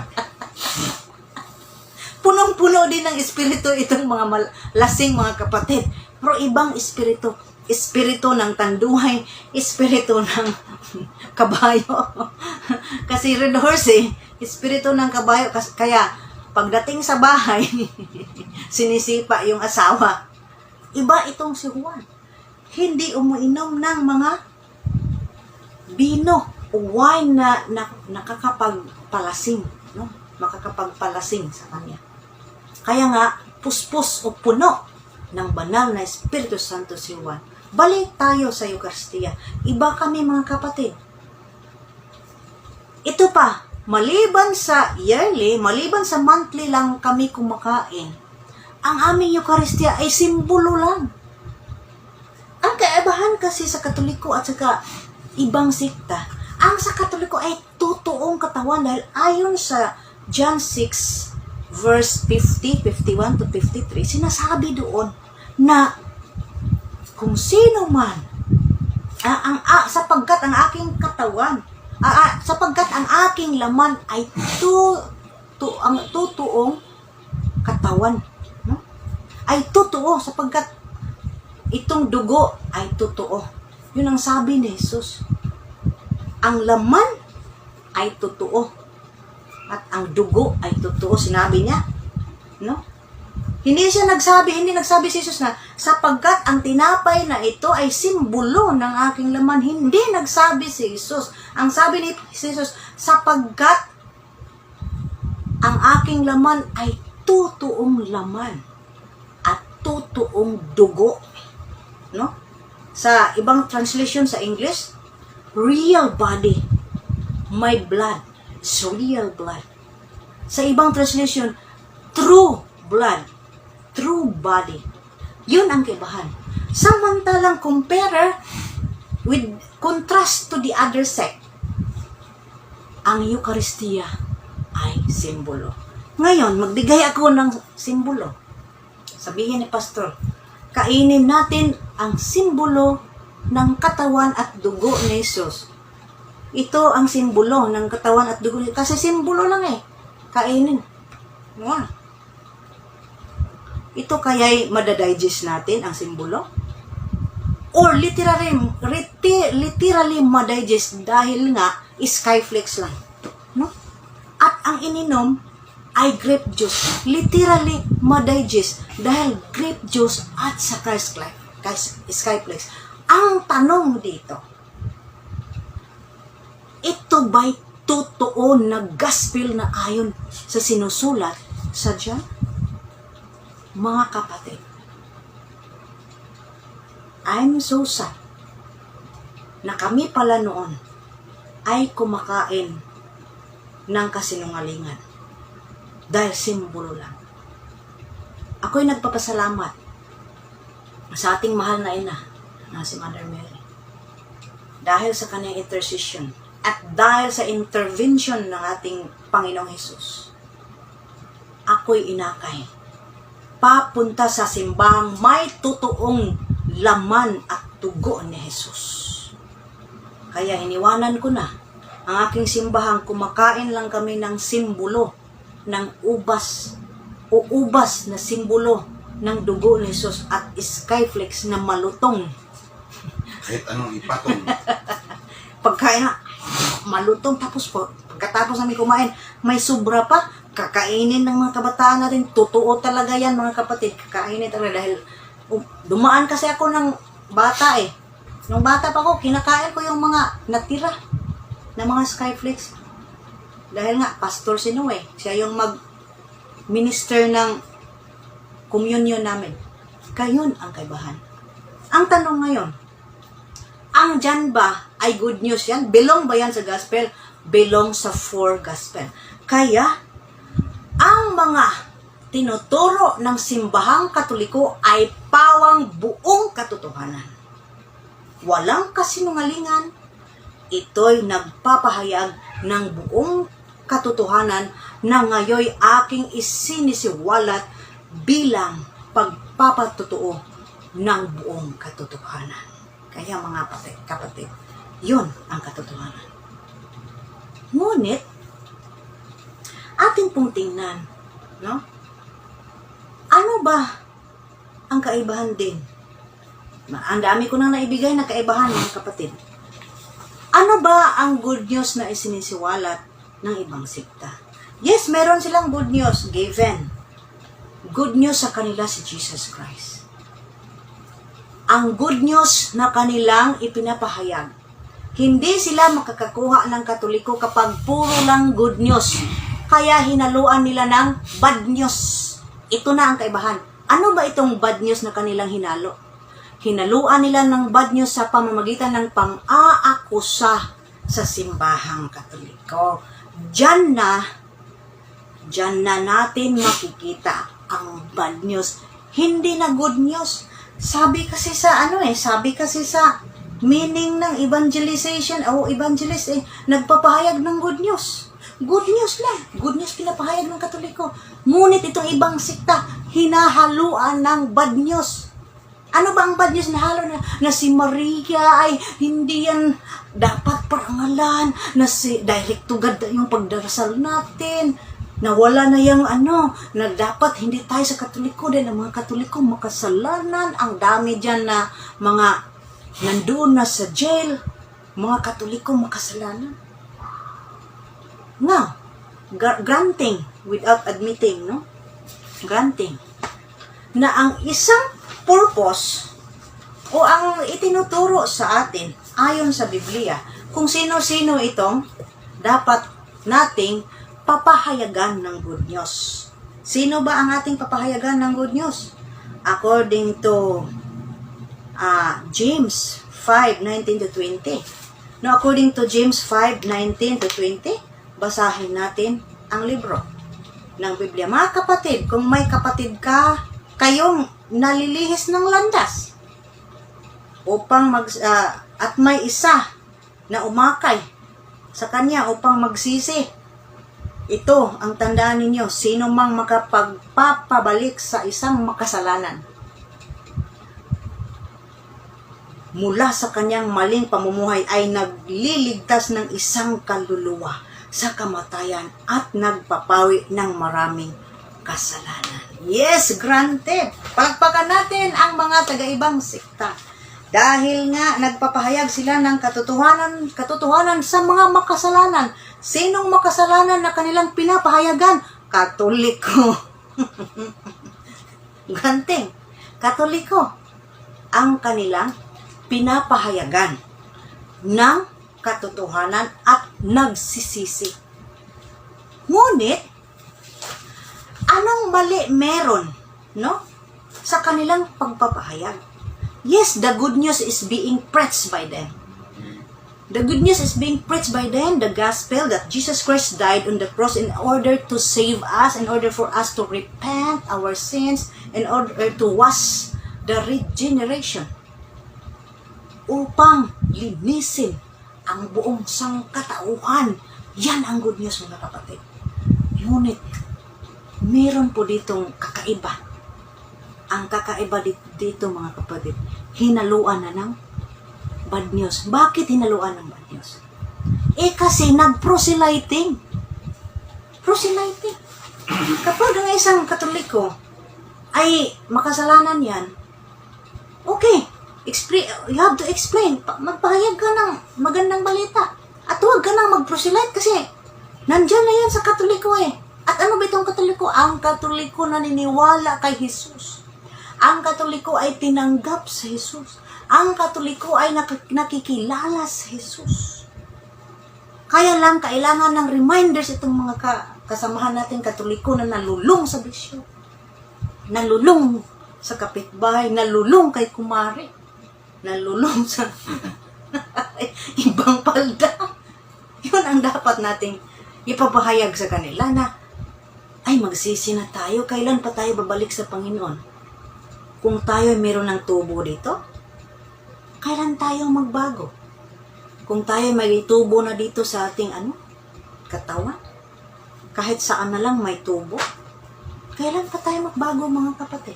Punong-puno din ng espiritu itong mga lasing, mga kapatid. Pero ibang espiritu. Espiritu ng tanduhay, espiritu ng kabayo. Kasi red horse espiritu ng kabayo. Kaya pagdating sa bahay, sinisipa yung asawa. Iba itong si Juan. Hindi umiinom ng mga bino o wine na nakakapagpalasing, no? Makakapagpalasing sa kanya. Kaya nga, puspos o puno ng banal na Espiritu Santo si Juan. Balik tayo sa Eucharistia. Iba kami, mga kapatid. Ito pa, maliban sa yearly, maliban sa monthly lang kami kumakain, ang aming Eucharistia ay simbolo lang. Ang kaibahan kasi sa Katoliko at saka ibang sikta, ang sa Katoliko ay totoong katawan dahil ayon sa John 6 verse 50, 51 to 53, sinasabi doon na kung sino man sapagkat ang aking katawan, sapagkat ang aking laman ay ang totoong katawan, no? Ay totoo sapagkat itong dugo ay totoo. Yun ang sabi ni Jesus. Ang laman ay totoo. At ang dugo ay totoo. Sinabi niya. No? Hindi nagsabi si Jesus na sapagkat ang tinapay na ito ay simbolo ng aking laman. Hindi nagsabi si Jesus. Ang sabi ni Jesus, sapagkat ang aking laman ay totoong laman at totoong dugo. No? Sa ibang translation sa English, real body, my blood is real blood. Sa ibang translation, true blood, true body. Yun ang kaibahan. Samantalang contrast to the other sect, ang Eucharistia ay simbolo. Ngayon, magbigay ako ng simbolo. Sabihin ni Pastor, kainin natin ang simbolo ng katawan at dugo ni Jesus. Ito ang simbolo ng katawan at dugo. Kasi simbolo lang kainin. Wow. Ito kaya'y madadigest natin ang simbolo? Or literally madigest dahil nga skyflakes lang. No? At ang ininom ay grape juice. Literally madigest dahil grape juice at saka skyflakes. Ang tanong dito, ito ba'y totoo na gospel na ayon sa sinusulat sa John? Mga kapatid, I'm so sad na kami pala noon ay kumakain ng kasinungalingan dahil simbolo lang. Ako'y nagpapasalamat sa ating mahal na ina na si Mother Mary dahil sa kanyang intercession at dahil sa intervention ng ating Panginoong Hesus. Ako'y inakay papunta sa simbahang may totoong laman at dugo ni Hesus. Kaya iniwanan ko na ang aking simbahang kumakain lang kami ng simbolo ng ubas o ubas na simbolo ng dugo ni Hesus at skyflakes na malutong. Kahit anong ipatong. Pagkain na, malutong. Tapos po, pagkatapos namin kumain, may sobra pa. Kakainin ng mga kabataan natin. Totoo talaga yan, mga kapatid. Kakainin talaga dahil dumaan kasi ako ng bata eh. Nung bata pa ako, kinakain ko yung mga natira na mga skyflakes. Dahil nga, Pastor Sinoe, siya yung mag-minister ng communion namin. Kayon ang kaibahan. Ang tanong ngayon, ang dyan ba ay good news yan? Belong ba yan sa gospel? Belong sa four gospel. Kaya, ang mga tinuturo ng simbahang Katoliko ay pawang buong katotohanan. Walang kasinungalingan. Ito'y nagpapahayag ng buong katotohanan na ngayoy aking isinisiwalat bilang pagpapatotoo ng buong katotohanan. Kaya mga kapatid, yun ang katotohanan. Ngunit, ating pong tingnan, no? Ano ba ang kaibahan din? Ang dami ko nang naibigay na kaibahan, mga kapatid. Ano ba ang good news na isinisiwalat ng ibang sikta? Yes, meron silang good news given. Good news sa kanila si Jesus Christ. Ang good news na kanilang ipinapahayag. Hindi sila makakakuha ng Katoliko kapag puro lang good news. Kaya hinaluan nila ng bad news. Ito na ang kaibahan. Ano ba itong bad news na kanilang hinalo? Hinaluan nila ng bad news sa pamamagitan ng pang-aakusa sa simbahang Katoliko. Diyan na natin makikita ang bad news. Hindi na good news. Sabi kasi sa meaning ng evangelization o evangelist nagpapahayag ng good news. Good news lang. Good news pinapahayag ng Katoliko. Ngunit itong ibang sikta, hinahaluan ng bad news. Ano ba ang bad news na halo na si Maria ay hindi yan dapat parangalan, na si direct to God yung pagdarasal natin, na wala na yung na dapat hindi tayo sa Katoliko dahil ang mga Katoliko makasalanan. Ang dami dyan na mga nandoon na sa jail, mga Katoliko makasalanan. Now, granting without admitting, no? Granting na ang isang purpose o ang itinuturo sa atin ayon sa Biblia kung sino-sino itong dapat nating papahayagan ng good news. Sino ba ang ating papahayagan ng good news? According to James 5:19-20. No, according to James 5:19-20, basahin natin ang libro ng Biblia. Mga kapatid, kung may kapatid kayong nalilihis ng landas upang at may isa na umakay sa kanya upang magsisi, ito ang tandaan ninyo, sino mang makapagpapabalik sa isang makasalanan mula sa kanyang maling pamumuhay ay nagliligtas ng isang kaluluwa sa kamatayan at nagpapawi ng maraming kasalanan. Yes, granted. Palakpakan natin ang mga taga-ibang sikta. Dahil nga nagpapahayag sila ng katotohanan sa mga makasalanan. Sinong makasalanan na kanilang pinapahayagan? Katoliko. Granting. Katoliko ang kanilang pinapahayagan ng katotohanan at nagsisisi. Ngunit, anong mali meron no? Sa kanilang pagpapahayag. Yes, the good news is being preached by them. The good news is being preached by them, the gospel that Jesus Christ died on the cross in order to save us, in order for us to repent our sins, in order to wash the regeneration, upang linisin ang buong sangkatauhan. Yan ang good news, mga kapatid. Ngunit, meron po ditong kakaiba. Ang kakaiba dito, mga kapatid, hinaluan na ng bad news. Bakit hinaluan ng bad news? Kasi nag-proselyting. Proselyting. Kapag ang isang Katoliko ay makasalanan yan, okay, you have to explain. Magpahayag ka ng magandang balita. At huwag ka nang mag-proselyte kasi nandyan na yan sa Katoliko eh. At ano ba itong Katoliko? Ang Katoliko naniniwala kay Jesus. Ang Katoliko ay tinanggap sa Jesus. Ang Katoliko ay nakikilala sa Jesus. Kaya lang kailangan ng reminders itong mga kasamahan natin Katoliko na nalulung sa bisyo. Nalulung sa kapitbahay, nalulung kay kumari, nalulung sa ibang palda. Yun ang dapat nating ipapahayag sa kanila na ay magsisi na tayo, kailan pa tayo babalik sa Panginoon? Kung tayo ay meron ng tubo dito, kailan tayo magbago? Kung tayo may tubo na dito sa ating katawan, kahit saan na lang may tubo, kailan pa tayo magbago, mga kapatid?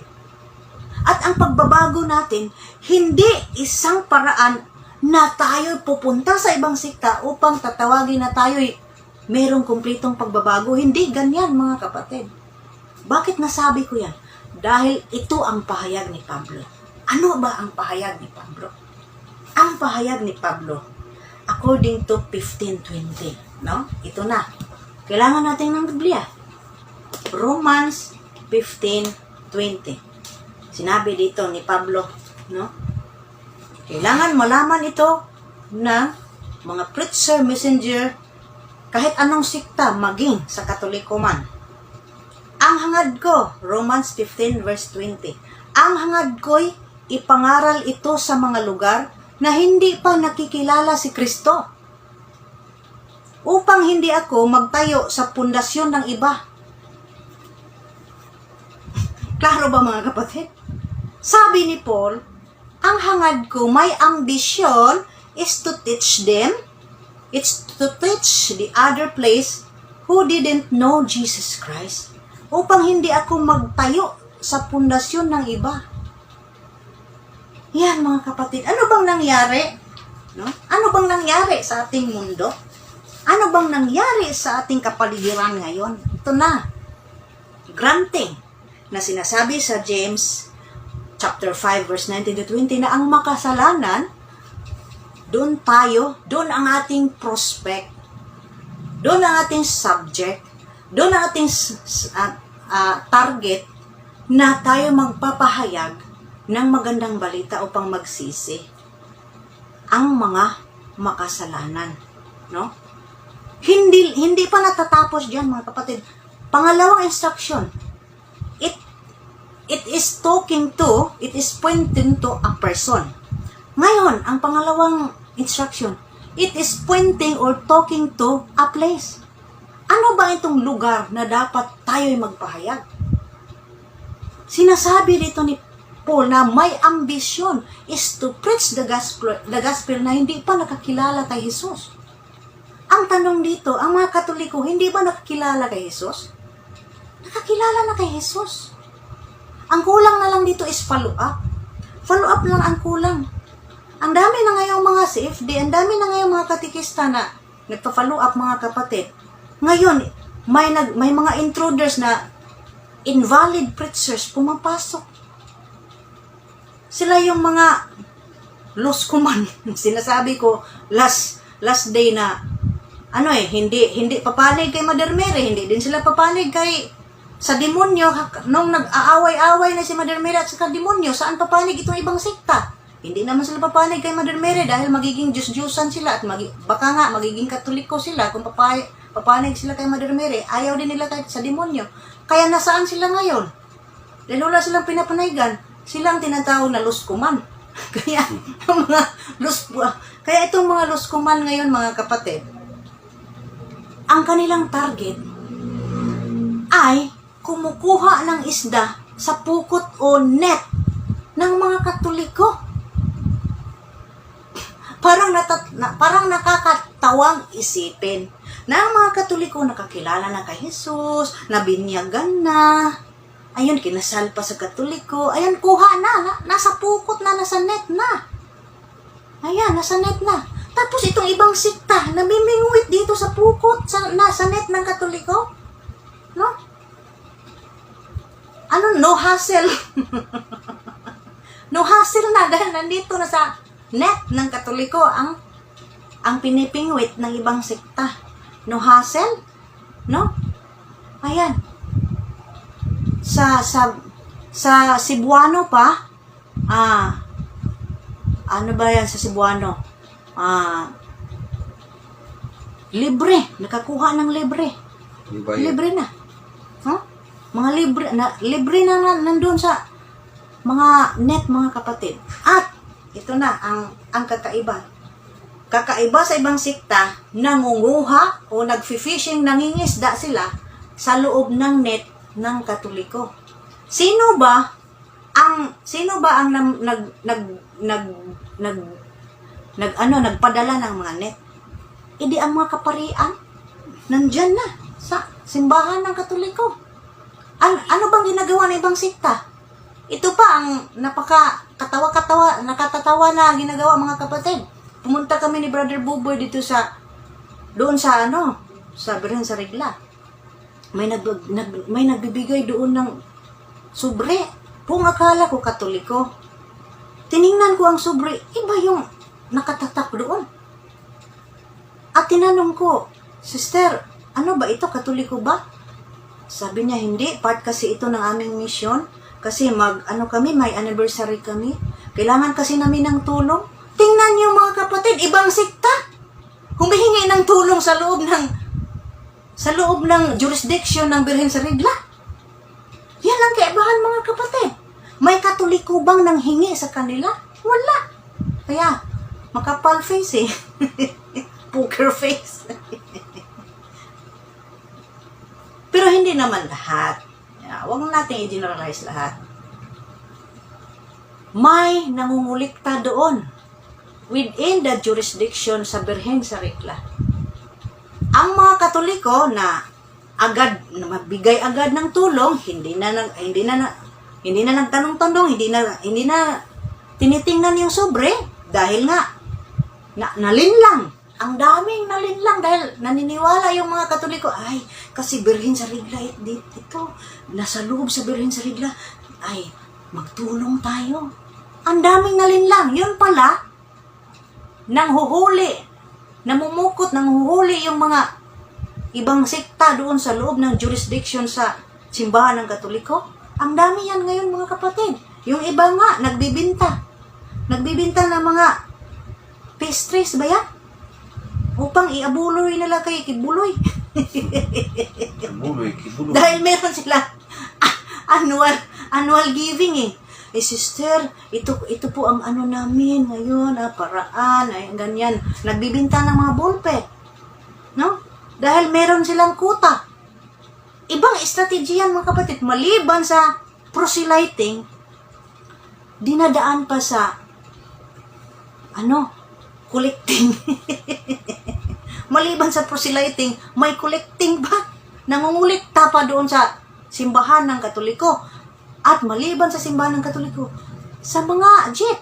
At ang pagbabago natin, hindi isang paraan na tayo pupunta sa ibang sikta upang tatawagin na tayo'y merong kumplitong pagbabago. Hindi ganyan, mga kapatid. Bakit nasabi ko yan? Dahil ito ang pahayag ni Pablo. Ano ba ang pahayag ni Pablo? Ang pahayag ni Pablo, according to 15:20, no? Ito na. Kailangan natin ng Biblia. Romans 15:20. Sinabi dito ni Pablo, no? Kailangan malaman ito na mga preacher, messenger, kahit anong sikta, maging sa Katoliko man. Ang hangad ko, Romans 15:20, ang hangad ko'y ipangaral ito sa mga lugar na hindi pa nakikilala si Kristo, upang hindi ako magtayo sa pundasyon ng iba. Klaro ba, mga kapatid? Sabi ni Paul, ang hangad ko, my ambition is to teach them, it's to teach the other place who didn't know Jesus Christ, upang hindi ako magtayo sa pundasyon ng iba. Yan, mga kapatid. Ano bang nangyari? No? Ano bang nangyari sa ating mundo? Ano bang nangyari sa ating kapaligiran ngayon? Ito na. Granting na sinasabi sa James chapter 5 verse 19-20 na ang makasalanan, doon doon ang ating prospect, doon ang ating subject, doon ang ating target na tayo magpapahayag ng magandang balita upang magsisi ang mga makasalanan, no? Hindi pa natatapos diyan, mga kapatid. Pangalawang instruction, it is pointing to a person. Ngayon, ang pangalawang instruction, it is pointing or talking to a place. Ano ba itong lugar na dapat tayo'y magpahayag? Sinasabi dito ni Paul na may ambition is to preach the gospel na hindi pa nakakilala kay Jesus. Ang tanong dito, ang mga Katoliko, hindi ba nakakilala kay Jesus? Nakakilala na kay Jesus. Ang kulang na lang dito is follow up. Follow up lang ang kulang. Ang dami na ngayong mga CFD, ang dami na ngayong mga katikista na nagpa-follow up, mga kapatid. Ngayon, may mga intruders na invalid preachers pumapasok. Sila yung mga lost kuman. Sinasabi ko, last day na, hindi papanig kay Mother Mary, hindi din sila papanig kay sa demonyo. Nung nag-aaway-aaway na si Mother Mary at sa demonyo, saan papanig itong ibang sekta? Hindi naman sila papanig kay Mother Mary dahil magiging Diyos-Diyosan sila at baka nga magiging Katoliko sila kung papanig sila kay Mother Mary. Ayaw din nila sa demonyo. Kaya nasaan sila ngayon? Dahil wala silang pinapanayigan, silang tinatawag na luskuman. Kaya, kaya itong mga luskuman ngayon, mga kapatid, ang kanilang target ay kumukuha ng isda sa pukot o net ng mga Katoliko. Parang nakakatawang isipin na ang mga Katoliko nakakilala na kay Jesus, nabinyagan na, ayun, kinasal pa sa Katoliko, ayun, kuha na, nasa pukot na, nasa net na. Ayan, nasa net na. Tapos itong ibang sikta, namimingwit dito sa pukot, nasa net ng Katoliko. No? No hassle. No hassle na dahil nandito na sa net ng Katoliko ang pinipingwit ng ibang sekta. No hassle? No? Ayan. Sa Cebuano pa, ano ba yan sa Cebuano? Libre. Nakakuha ng libre. Libre na. Huh? Mga libre na nandun sa mga net, mga kapatid. At ito na ang kakaiba. Kakaiba sa ibang sikta, nangunguha o nagfi-fishing, nangingisda sila sa loob ng net ng Katoliko. Sino ba ang nagpadala ng mga net? Idi ang mga kaparian nandyan na sa simbahan ng Katoliko. Ano bang ginagawa ng ibang sikta? Ito pa ang nakatatawa na ginagawa, mga kapatid. Pumunta kami ni Brother Buboy dito sa Birhen sa Regla. May nagbibigay doon ng sobre. Kung akala ko Katoliko, tiningnan ko ang sobre, iba yung nakatatak doon. At tinanong ko, Sister, ano ba ito? Katoliko ba? Sabi niya, hindi. Part kasi ito ng aming mission. Kasi may anniversary kami. Kailangan kasi namin ng tulong. Tingnan niyo, mga kapatid, ibang sikta. Humihingi ng tulong sa loob ng jurisdiction ng Birhen sa Regla. Yan ang kaibahan, mga kapatid. May Katoliko bang nanghingi sa kanila? Wala. Kaya, makapal face eh. Poker face. Pero hindi naman lahat. Huwag natin i-generalize lahat. May nangungulikta doon within the jurisdiction sa Birhen sa Regla. Ang mga Katoliko na magbigay agad ng tulong, hindi na nagtanong-tanong, hindi na tinitingnan yung sobre dahil nga nalinlang. Ang daming nalinlang dahil naniniwala yung mga Katoliko, ay, kasi Birhen sa Regla ito, nasa loob sa Birhen sa Regla, ay, magtulong tayo. Ang daming nalinlang. Yun pala, namumukot yung mga ibang sekta doon sa loob ng jurisdiction sa simbahan ng Katoliko. Ang dami yan ngayon, mga kapatid. Yung iba nga, nagbibinta ng mga pastries ba yan? Upang iabuloy nila kay Kibuloy. Kibuloy. Dahil meron sila annual giving eh. Sister, ito po ang namin ngayon, paraan, ganyan. Nagbibinta ng mga ballpen. No? Dahil meron silang kuta. Ibang estrategiyan, mga kapatid, maliban sa proselyting, dinadaan pa sa collecting. Maliban sa proselyting, may collecting ba? Nangungulikta pa doon sa simbahan ng Katoliko. At maliban sa simbahan ng Katoliko, sa mga jeep,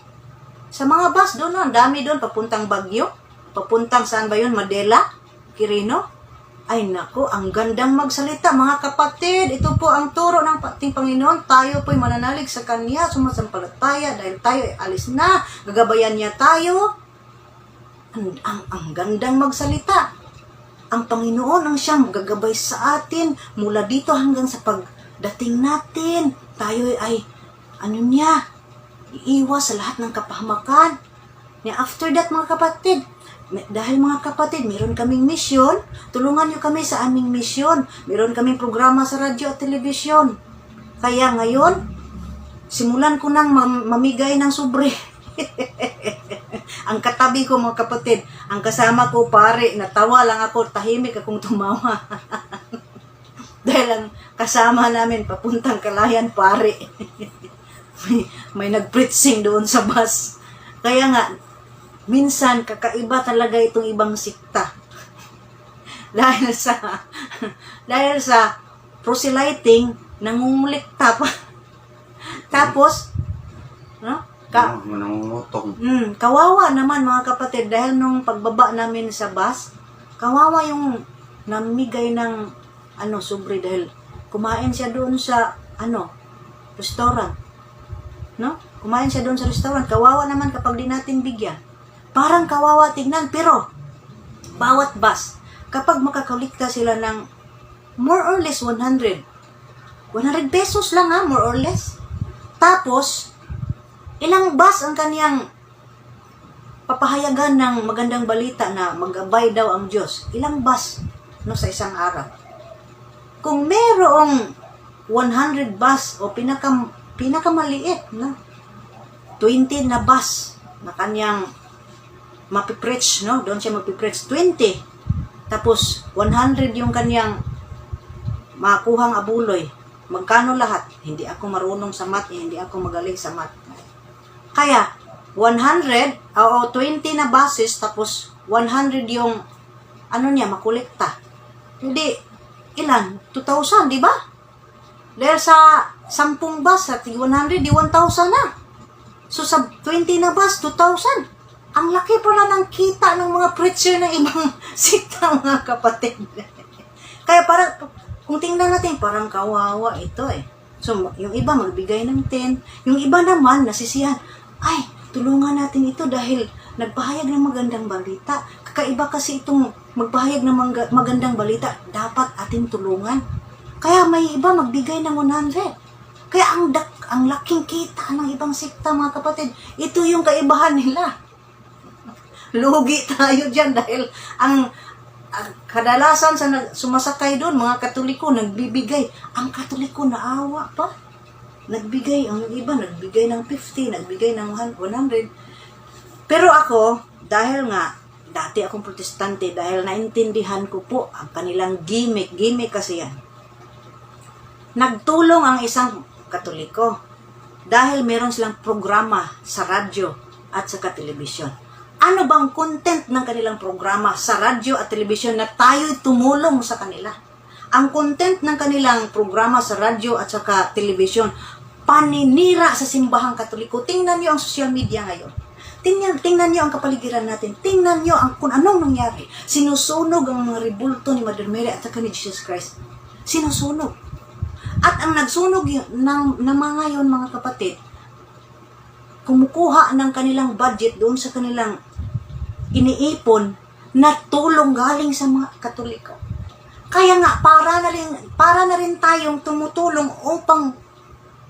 sa mga bus doon, ang dami doon, papuntang Baguio, papuntang saan ba yun? Madela, Quirino. Ay nako, ang gandang magsalita, mga kapatid. Ito po ang turo ng ating Panginoon. Tayo po'y mananalig sa Kanya, sumasampalataya, dahil tayo ay alis na, gagabayan niya tayo. Ang gandang magsalita. Ang Panginoon ang siyang gagabay sa atin mula dito hanggang sa pagdating natin. Tayo ay iiwas sa lahat ng kapahamakan. After that, mga kapatid, dahil mga kapatid, meron kaming misyon, tulungan niyo kami sa aming misyon. Meron kaming programa sa radyo at telebisyon. Kaya ngayon, simulan ko nang mamigay ng sobre. Ang katabi ko mga kapatid, ang kasama ko pare, natawa lang ako, tahimik akong tumawa. Dahil ang kasama namin papuntang Kalayan pare. may nag-preaching doon sa bus. Kaya nga, minsan kakaiba talaga itong ibang sikta. dahil sa proselyting, nangungulikta pa. Tapos, no? Manangungutong. Kawawa naman mga kapatid dahil nung pagbaba namin sa bus, kawawa yung namigay ng sobre dahil kumain siya doon sa restaurant. No? Kumain siya doon sa restaurant. Kawawa naman kapag di natin bigyan. Parang kawawa tignan, pero bawat bus, kapag makakalikta sila ng more or less 100 pesos lang more or less. Tapos, ilang bus ang kaniyang papahayagan ng magandang balita na mag-abay daw ang Diyos? Ilang bus sa isang araw? Kung merong 100 bus o pinakamaliit, 20 na bus na kaniyang mapipreach, doon siya mapipreach, 20. Tapos, 100 yung kaniyang makuhang abuloy. Magkano lahat? Hindi ako marunong sa math, hindi ako magaling sa math. Kaya, 100 o 20 na buses, tapos 100 yung makolekta. Hindi, ilan? 2,000, di ba? Dahil sa 10 bus, sa 100, di 1,000 na. So, sa 20 na bus, 2,000. Ang laki pala ng kita ng mga preacher ng ibang sikta, mga kapatid. Kaya parang, kung tingnan natin, parang kawawa ito So, yung iba magbigay ng 10. Yung iba naman, nasisiyahan. Ay, tulungan natin ito dahil nagpahayag ng magandang balita. Kakaiba kasi itong magpahayag ng magandang balita. Dapat ating tulungan. Kaya may iba magbigay ng 100. Kaya ang laking kita ng ibang sikta, mga kapatid. Ito yung kaibahan nila. Lugi tayo dyan dahil ang kadalasan sa sumasakay doon, mga Katoliko, nagbibigay. Ang Katoliko naawa pa. Nagbigay, ang iba nagbigay ng 50, nagbigay ng 100. Pero ako, dahil nga, dati akong protestante, dahil naintindihan ko po ang kanilang gimmick kasi yan. Nagtulong ang isang Katoliko dahil meron silang programa sa radyo at sa telebisyon. Ano bang content ng kanilang programa sa radyo at telebisyon na tayo'y tumulong sa kanila? Ang content ng kanilang programa sa radyo at sa telebisyon, paninira sa simbahang Katoliko. Tingnan niyo ang social media ngayon. Tingnan niyo ang kapaligiran natin. Tingnan niyo kung anong nangyari. Sinusunog ang mga rebulto ni Mother Mary at ni Jesus Christ. Sinusunog. At ang nagsunog ng mga yon, mga kapatid, kumukuha ng kanilang budget doon sa kanilang iniipon na tulong galing sa mga Katoliko. Kaya nga, para na rin tayong tumutulong upang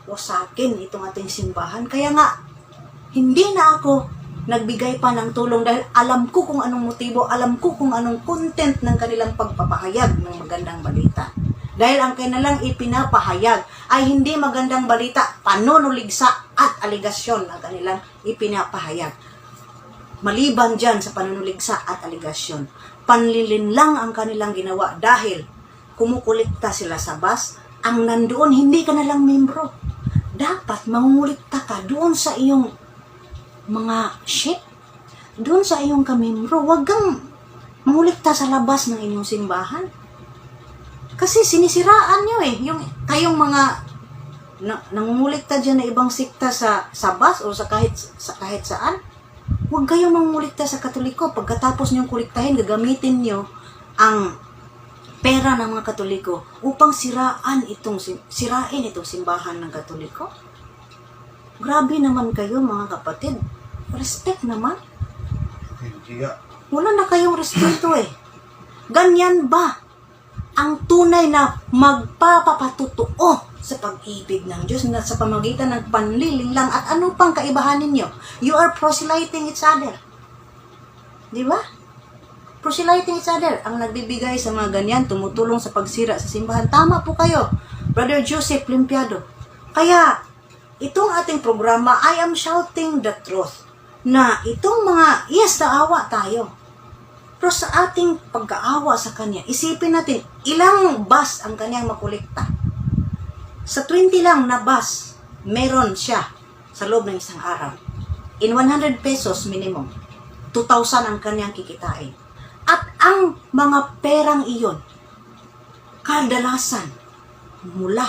wasakin itong ating simbahan. Kaya nga, hindi na ako nagbigay pa ng tulong dahil alam ko kung anong motibo, alam ko kung anong content ng kanilang pagpapahayag ng magandang balita. Dahil ang kanilang ipinapahayag ay hindi magandang balita, panunuligsa at aligasyon ang kanilang ipinapahayag. Maliban dyan sa panunuligsa at aligasyon, panlilin lang ang kanilang ginawa dahil kumukulikta sila sa bus, ang nandoon hindi ka nalang membro. Dapat mangungulikta ka doon sa iyong mga sheep, doon sa iyong kamembro. Huwag kang mangulikta sa labas ng inyong simbahan. Kasi sinisiraan nyo kayong mga nangungulikta dyan na ibang sikta sa bus o sa kahit saan. Huwag kayong mangulikta sa Katoliko. Pagkatapos nyong kuliktahin, gagamitin nyo ang pera ng mga Katoliko upang sirain itong simbahan ng Katoliko. Grabe naman kayo, mga kapatid. Respect naman. Wala na kayong respeto Ganyan ba ang tunay na magpapapatutuo sa pag-ibig ng Diyos na sa pamagitan ng panlilinlang at ano pang kaibahan ninyo? You are proselyting each other. Di ba? Proselyting each other. Ang nagbibigay sa mga ganyan, tumutulong sa pagsira sa simbahan. Tama po kayo, Brother Joseph Limpiado. Kaya, itong ating programa, I am shouting the truth, na itong mga, yes, naawa tayo. Pero sa ating pagkaawa sa Kanya, isipin natin, ilang bus ang Kanyang makulikta. Sa 20 lang na bus, meron siya sa loob ng isang araw. In 100 pesos minimum, 2,000 ang Kanyang kikitain. At ang mga perang iyon, kadalasan mula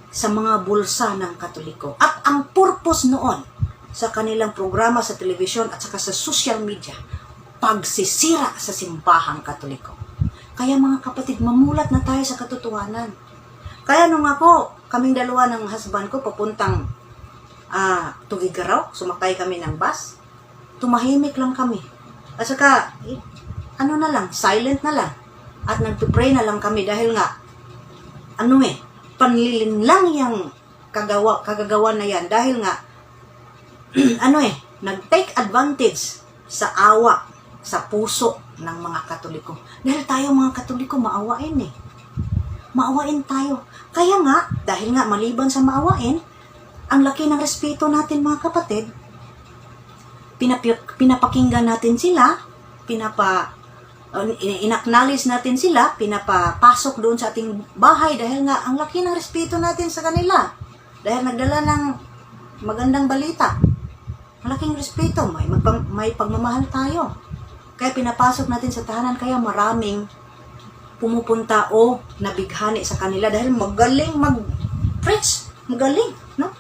sa mga bulsa ng Katoliko. At ang purpose noon sa kanilang programa sa telebisyon at saka sa social media, pagsisira sa simbahang Katoliko. Kaya mga kapatid, mamulat na tayo sa katotohanan. Kaya nung kaming dalawa ng husband ko, papuntang Tugigaraw, sumakay kami ng bus, tumahimik lang kami. At saka, silent na lang. At nagpipray na lang kami dahil nga, panlilin lang yung kagagawa na yan. Dahil nga, nag-take advantage sa awa, sa puso ng mga Katoliko. Dahil tayo mga Katoliko, maawain Maawain tayo. Kaya nga, dahil nga maliban sa maawain, ang laki ng respeto natin mga kapatid, pinapakinggan natin sila, inacknowledge natin sila, pinapapasok doon sa ating bahay dahil nga ang laki ng respeto natin sa kanila. Dahil nagdala ng magandang balita. Malaking respeto, may pagmamahal tayo. Kaya pinapasok natin sa tahanan, kaya maraming pumupunta o nabighani sa kanila dahil magaling mag-preach. Magaling, no?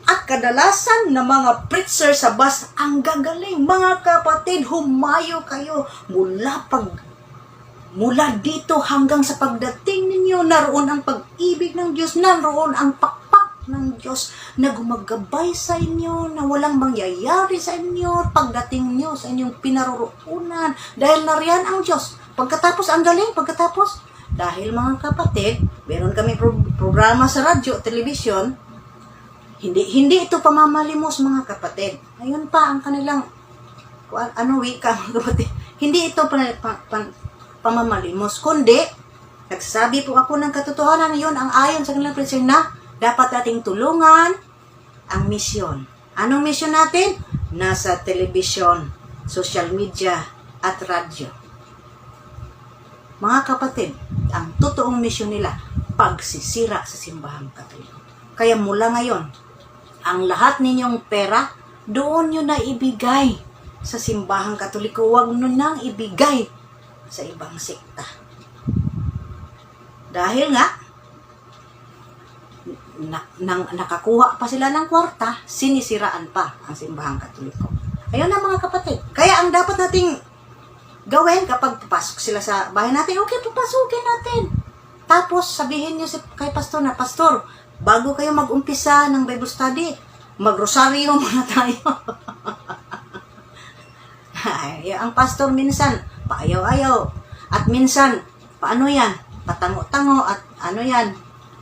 At kadalasan na mga preacher sa bus ang gagaling. Mga kapatid, humayo kayo mula dito hanggang sa pagdating ninyo. Naroon ang pag-ibig ng Diyos, naroon ang pakpak ng Diyos na gumagabay sa inyo, na walang mangyayari sa inyo pagdating nyo sa inyong pinaroroonan. Dahil nariyan ang Diyos. Pagkatapos, ang galing, dahil mga kapatid, meron kami programa sa radyo, television, hindi ito pamamalimos mga kapatid. Ayun pa ang kanilang wika mga kapatid. Hindi ito pamamalimos, kundi nagsasabi po ako ng katotohanan na yun ang ayon sa kanilang preacher na dapat nating tulungan ang misyon. Anong misyon natin? Nasa television, social media, at radyo. Mga kapatid, ang totoong misyon nila, pagsisira sa simbahang Katoliko. Kaya mula ngayon, ang lahat ninyong pera, doon nyo na ibigay sa simbahang Katoliko. Huwag nyo nang ibigay sa ibang sekta. Dahil nga, nakakuha pa sila ng kwarta, sinisiraan pa ang simbahang Katoliko. Ayun na mga kapatid. Kaya ang dapat nating gawin kapag papasok sila sa bahay natin, okay, papasukin natin. Tapos sabihin nyo kay pastor na, Pastor, bago kayo mag-umpisa ng Bible study, mag-rosaryo muna tayo. Ang pastor minsan, paayaw-ayaw. At minsan, paano yan? Patango-tango at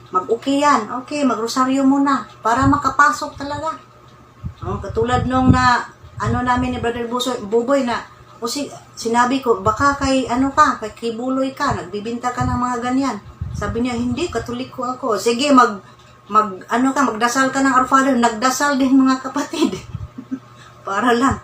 mag-okay yan. Okay, mag-rosaryo muna para makapasok talaga. Katulad nung namin ni Brother Buboy na, sinabi ko, baka kay kibuloy ka, nagbibinta ka ng mga ganyan. Sabi niya, hindi, Katoliko ako. Sige, magdasal ka ng Our Father. Nagdasal din mga kapatid. Para lang.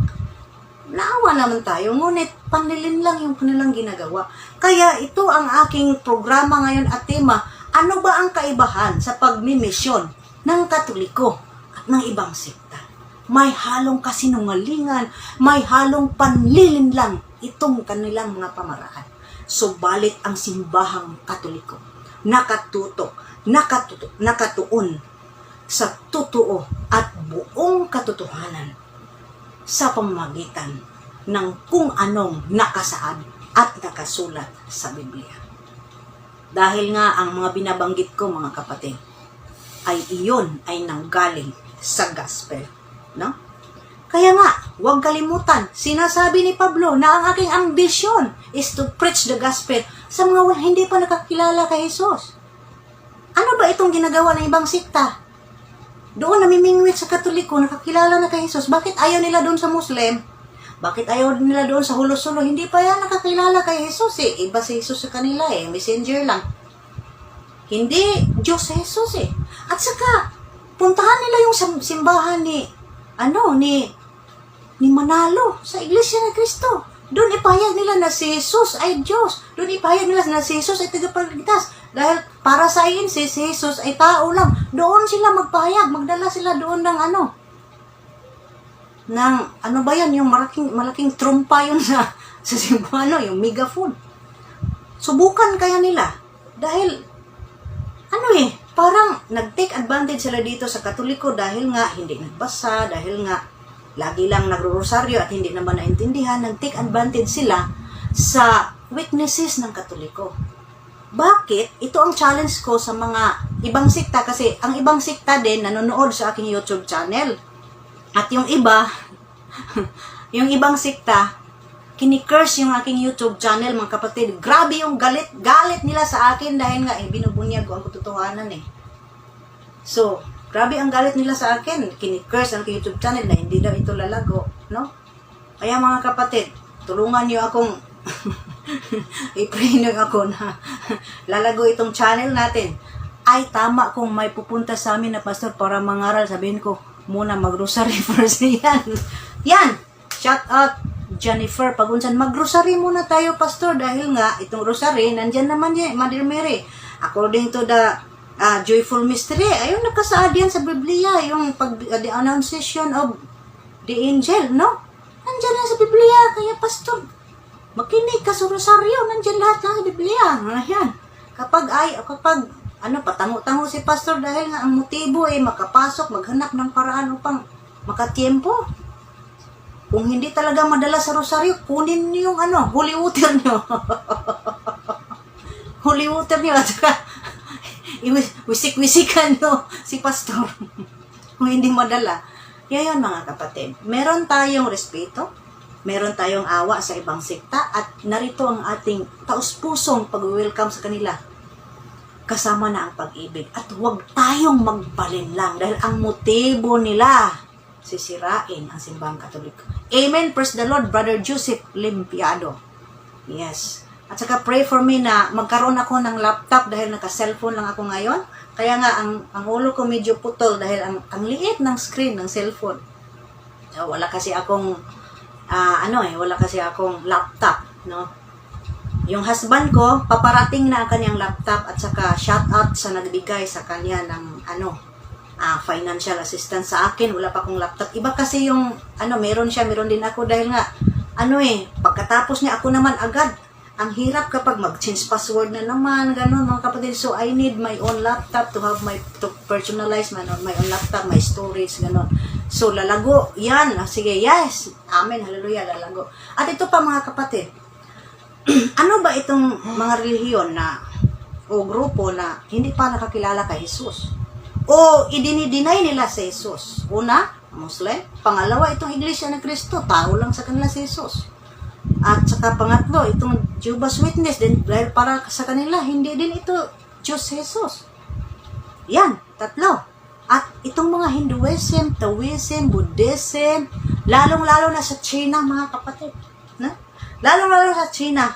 Naawa naman tayo, ngunit panlilin lang yung kanilang ginagawa. Kaya ito ang aking programa ngayon at tema, ano ba ang kaibahan sa pagmimisyon ng Katoliko at ng ibang sekta? May halong kasinungalingan, may halong panlilin lang itong kanilang mga pamaraan. Subalit ang simbahang Katoliko, nakatuon sa totoo at buong katotohanan sa pamamagitan ng kung anong nakasaad at nakasulat sa Biblia. Dahil nga ang mga binabanggit ko mga kapatid, iyon ay nanggaling sa gospel. No? Kaya nga, huwag kalimutan, sinasabi ni Pablo na ang aking ambisyon is to preach the gospel sa mga hindi pa nakakilala kay Jesus. Ano ba itong ginagawa ng ibang sekta? Doon namimingwit sa Katoliko, nakakilala na kay Jesus. Bakit ayaw nila doon sa Muslim? Bakit ayaw nila doon sa Hulo-Sulo? Hindi pa yan nakakilala kay Jesus eh. Iba si Jesus sa kanila eh. Messenger lang. Hindi Diyos si Jesus eh. At saka, puntahan nila yung simbahan ni Manalo sa Iglesia ni Cristo. Doon ipahayag nila na si Jesus ay Diyos. Doon ipahayag nila na si Jesus ay tagapagligtas. Dahil para sa si Jesus ay tao lang. Doon sila magpahayag, magdala sila doon ng ano ba yan, yung malaking trumpa yun sa simbahan, yung megaphone. Subukan kaya nila. Dahil, parang nag-take advantage sila dito sa Katoliko dahil nga hindi nagbasa, dahil nga lagi lang nagro-rosaryo at hindi naman naintindihan, nag-take advantage sila sa weaknesses ng Katoliko. Bakit? Ito ang challenge ko sa mga ibang sikta kasi ang ibang sikta din nanonood sa aking YouTube channel. At yung iba, yung ibang sikta, kini-curse yung aking YouTube channel, mga kapatid. Grabe yung galit nila sa akin dahil nga binubunyag ko ang katotohanan So, grabe ang galit nila sa akin. Kini-curse ang aking YouTube channel na hindi daw ito lalago, no? Kaya mga kapatid, tulungan niyo akong i-pray nyo ako na lalago itong channel natin. Ay, tama kung may pupunta sa amin na pastor para mangaral, sabihin ko, muna mag-rosary first. Yan! Shout out, Jennifer Pagunsan. Mag-rosary muna tayo, pastor, dahil nga, itong rosary, nandyan naman yan, Mother Mary. According to the joyful mystery, ayun, nakasaad yan sa Biblia, yung the annunciation of the angel, no? Nandyan yan sa Biblia, kaya pastor, makinig ka sa rosaryo, nandyan lahat ng Biblia. Ayan. Kapag patango-tango si pastor dahil nga ang motibo ay makapasok, maghanap ng paraan upang makatiempo. Kung hindi talaga madala sa rosaryo, kunin niyo yung holy water niyo. Holy water niyo at saka wisik-wisikan niyo si pastor. Kung hindi madala. Kaya yun mga kapatid, meron tayong respeto, meron tayong awa sa ibang sekta at narito ang ating taus-pusong pag-welcome sa kanila. Kasama na ang pag-ibig at huwag tayong magpalinlang dahil ang motibo nila sisirain ang simbahang Katoliko. Amen. Praise the Lord. Brother Joseph Limpiado. Yes. At saka pray for me na magkaroon ako ng laptop dahil naka-cellphone lang ako ngayon. Kaya nga ang ulo ko medyo putol dahil ang liit ng screen ng cellphone. Wala kasi akong wala kasi akong laptop, no? Yung husband ko, paparating na ang kanyang laptop at saka shout out sa nagbigay sa kanya ng financial assistance sa akin. Wala pa akong laptop. Iba kasi yung meron din ako dahil nga pagkatapos niya ako naman agad. Ang hirap kapag mag-change password na naman, ganun mga kapatid. So I need my own laptop to personalize my own laptop, my storage, ganun. So lalago, yan. Sige, yes. Amen, hallelujah, lalago. At ito pa mga kapatid, ano ba itong mga relihiyon o grupo na hindi pa nakakilala kay Jesus? O idinideny nila si Jesus? Una, Muslim. Pangalawa, itong Iglesia ng Cristo, tao lang sa kanila si Jesus. At saka pangatlo, itong Jehovah's Witness, din dahil para sa kanila, hindi din ito Diyos Jesus. Yan, tatlo. At itong mga Hinduism, Taoism, Buddhism, lalong-lalo na sa China, mga kapatid. Na? Lalong-lalo sa China.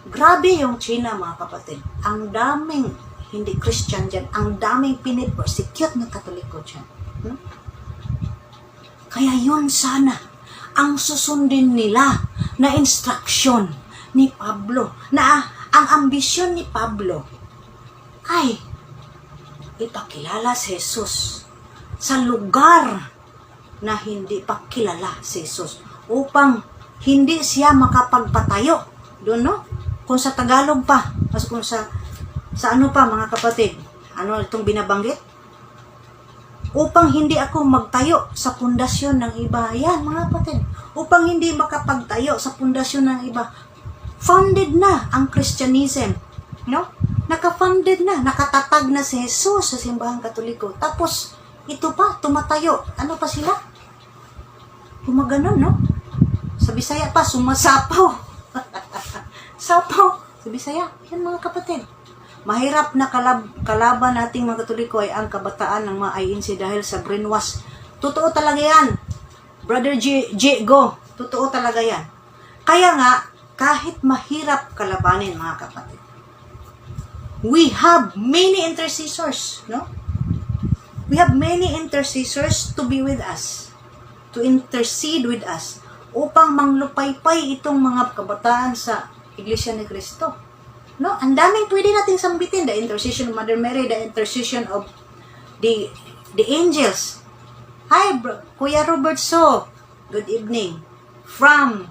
Grabe yung China, mga kapatid. Ang daming hindi Christian dyan. Ang daming pinipersecute ng Katoliko dyan. Kaya yun sana ang susundin nila na instruction ni Pablo. Na ang ambisyon ni Pablo ay ipakilala si Jesus sa lugar na hindi pa kilala si Jesus upang hindi siya makapagpatayo doon, no? Kung sa Tagalog pa, kung sa ano pa mga kapatid, ano itong binabanggit? Upang hindi ako magtayo sa pundasyon ng iba. Yan mga kapatid, upang hindi makapagtayo sa pundasyon ng iba. Founded na ang Christianism, no? Naka-funded na, nakatatag na si Jesus sa simbahang Katoliko. Tapos, ito pa, tumatayo. Ano pa sila? Gumaganon, no? Sa Bisaya pa, sumasapaw. Sapaw. Sa Bisaya. Yan mga kapatid. Mahirap na kalaban nating mga Katoliko ay ang kabataan ng mga INC dahil sa brainwash. Totoo talaga yan. Brother G, go. Totoo talaga yan. Kaya nga, kahit mahirap kalabanin mga kapatid, we have many intercessors, no? We have many intercessors to be with us, to intercede with us, upang manglupaypay itong mga kabataan sa Iglesia ni Cristo. No? Ang daming pwede nating sambitin. The intercession of Mother Mary, the intercession of the angels. Hi, Kuya Robert So. Good evening. From,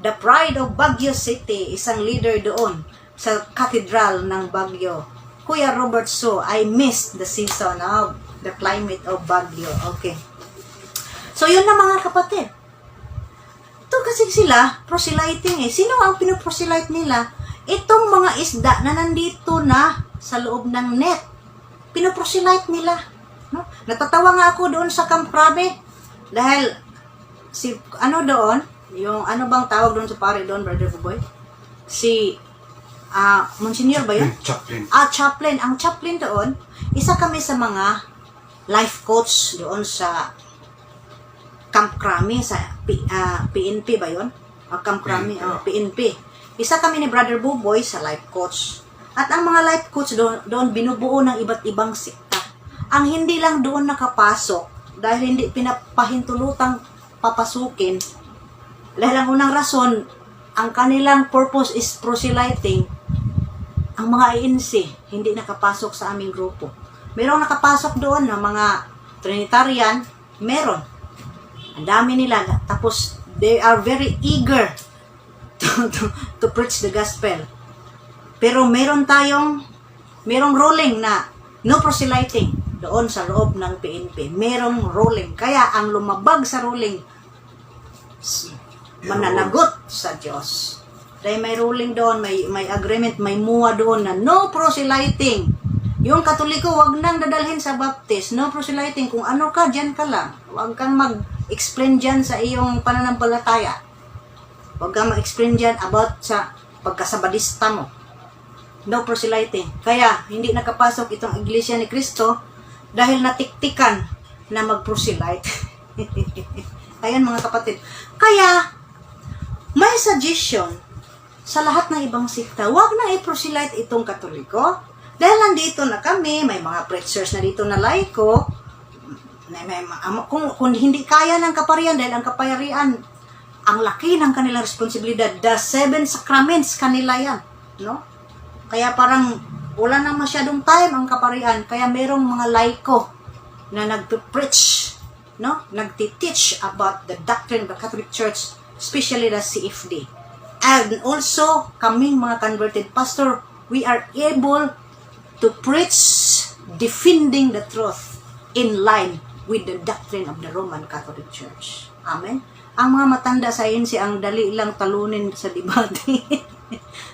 the pride of Baguio City, isang leader doon sa cathedral ng Baguio. Kuya Robert So, I missed the season of the climate of Baguio. Okay. So, yun na mga kapatid. Ito kasi sila, proselyting Sino ang pinoproselyte nila? Itong mga isda na nandito na sa loob ng net. Pinoproselyte nila. No? Natatawa nga ako doon sa Camp Crame. Dahil, doon, yung bang tawag doon sa pare doon, Brother Buboy? Si, Monsignor ba yun? Chaplain. Chaplain. Ang chaplain doon, isa kami sa mga life coach doon sa Camp Crame, sa PNP ba yun? Camp Crame, PNP. Isa kami ni Brother Buboy sa life coach. At ang mga life coach doon binubuo ng iba't ibang sikta. Ang hindi lang doon nakapasok, dahil hindi pinapahintulutang papasukin, dahil ang unang rason, ang kanilang purpose is proselyting, ang mga ANC hindi nakapasok sa aming grupo. Merong nakapasok doon ng mga Trinitarian, meron. Ang dami nila. Tapos, they are very eager to preach the gospel. Pero merong ruling na no proselyting doon sa loob ng PNP. Merong ruling. Kaya ang lumabag sa ruling, mananagot sa Diyos. Dahil may ruling doon, may agreement, may muwa doon na no proselyting. Yung Katoliko, wag nang dadalhin sa baptist. No proselyting. Kung ano ka, dyan ka lang. Wag kang mag-explain dyan sa iyong pananampalataya. Wag kang mag-explain dyan about sa pagkasabadista mo. No proselyting. Kaya, hindi nakapasok itong Iglesia ni Cristo dahil natiktikan na mag-proselyte. Ayan mga kapatid. Kaya, may suggestion sa lahat ng ibang sikta. Wag na i-proselyte itong Katoliko. Dahil nandito na kami, may mga preachers na dito na laiko, kung hindi kaya ng kaparian, dahil ang kaparian, ang laki ng kanilang responsibilidad, the 7 sacraments kanila yan, no? Kaya parang wala na masyadong time ang kaparian, kaya merong mga laiko na nag-preach, no? Nagti-teach about the doctrine of the Catholic Church, especially the CFD. And also, kaming mga converted pastor, we are able to preach defending the truth in line with the doctrine of the Roman Catholic Church. Amen? Ang mga matanda sa INC ang dali lang talunin sa debate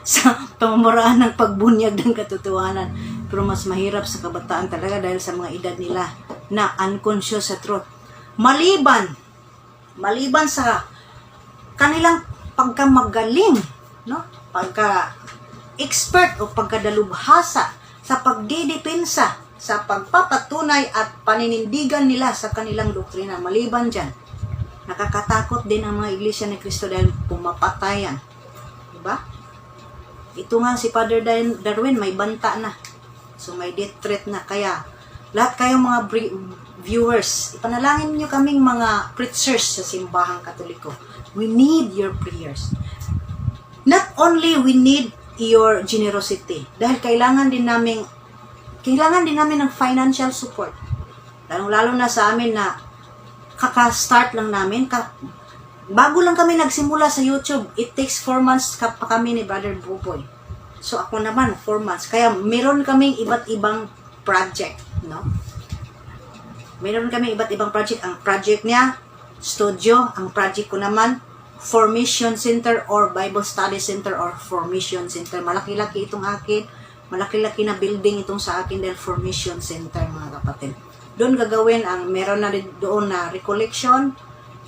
sa pamamaraan ng pagbunyag ng katotohanan. Pero mas mahirap sa kabataan talaga dahil sa mga edad nila na unconscious sa truth. Maliban sa kanilang pagkamagaling, no? Pagka-expert o pagkadalubhasa sa pagdidepensa, sa pagpapatunay at paninindigan nila sa kanilang doktrina. Maliban dyan, nakakatakot din ang mga Iglesia ni Cristo dahil pumapatayan. Diba? Ito nga si Father Darwin, may banta na. So may death threat na. Kaya, lahat kayong mga viewers, ipanalangin nyo kaming mga preachers sa simbahang Katoliko. We need your prayers. Not only we need your generosity. Dahil kailangan din namin ng financial support. Lalo na sa amin na kaka-start lang namin. Bago lang kami nagsimula sa YouTube, it takes 4 months pa kami ni Brother Buboy. So ako naman, 4 months. Kaya meron kaming iba't ibang project, no? Meron kaming iba't ibang project. Ang project niya, studio. Ang project ko naman, Formation Center or Bible Study Center or Formation Center. Malaki-laki itong akin. Malaki-laki na building itong sa akin dahil Formation Center, mga kapatid. Doon gagawin meron na rin doon na recollection.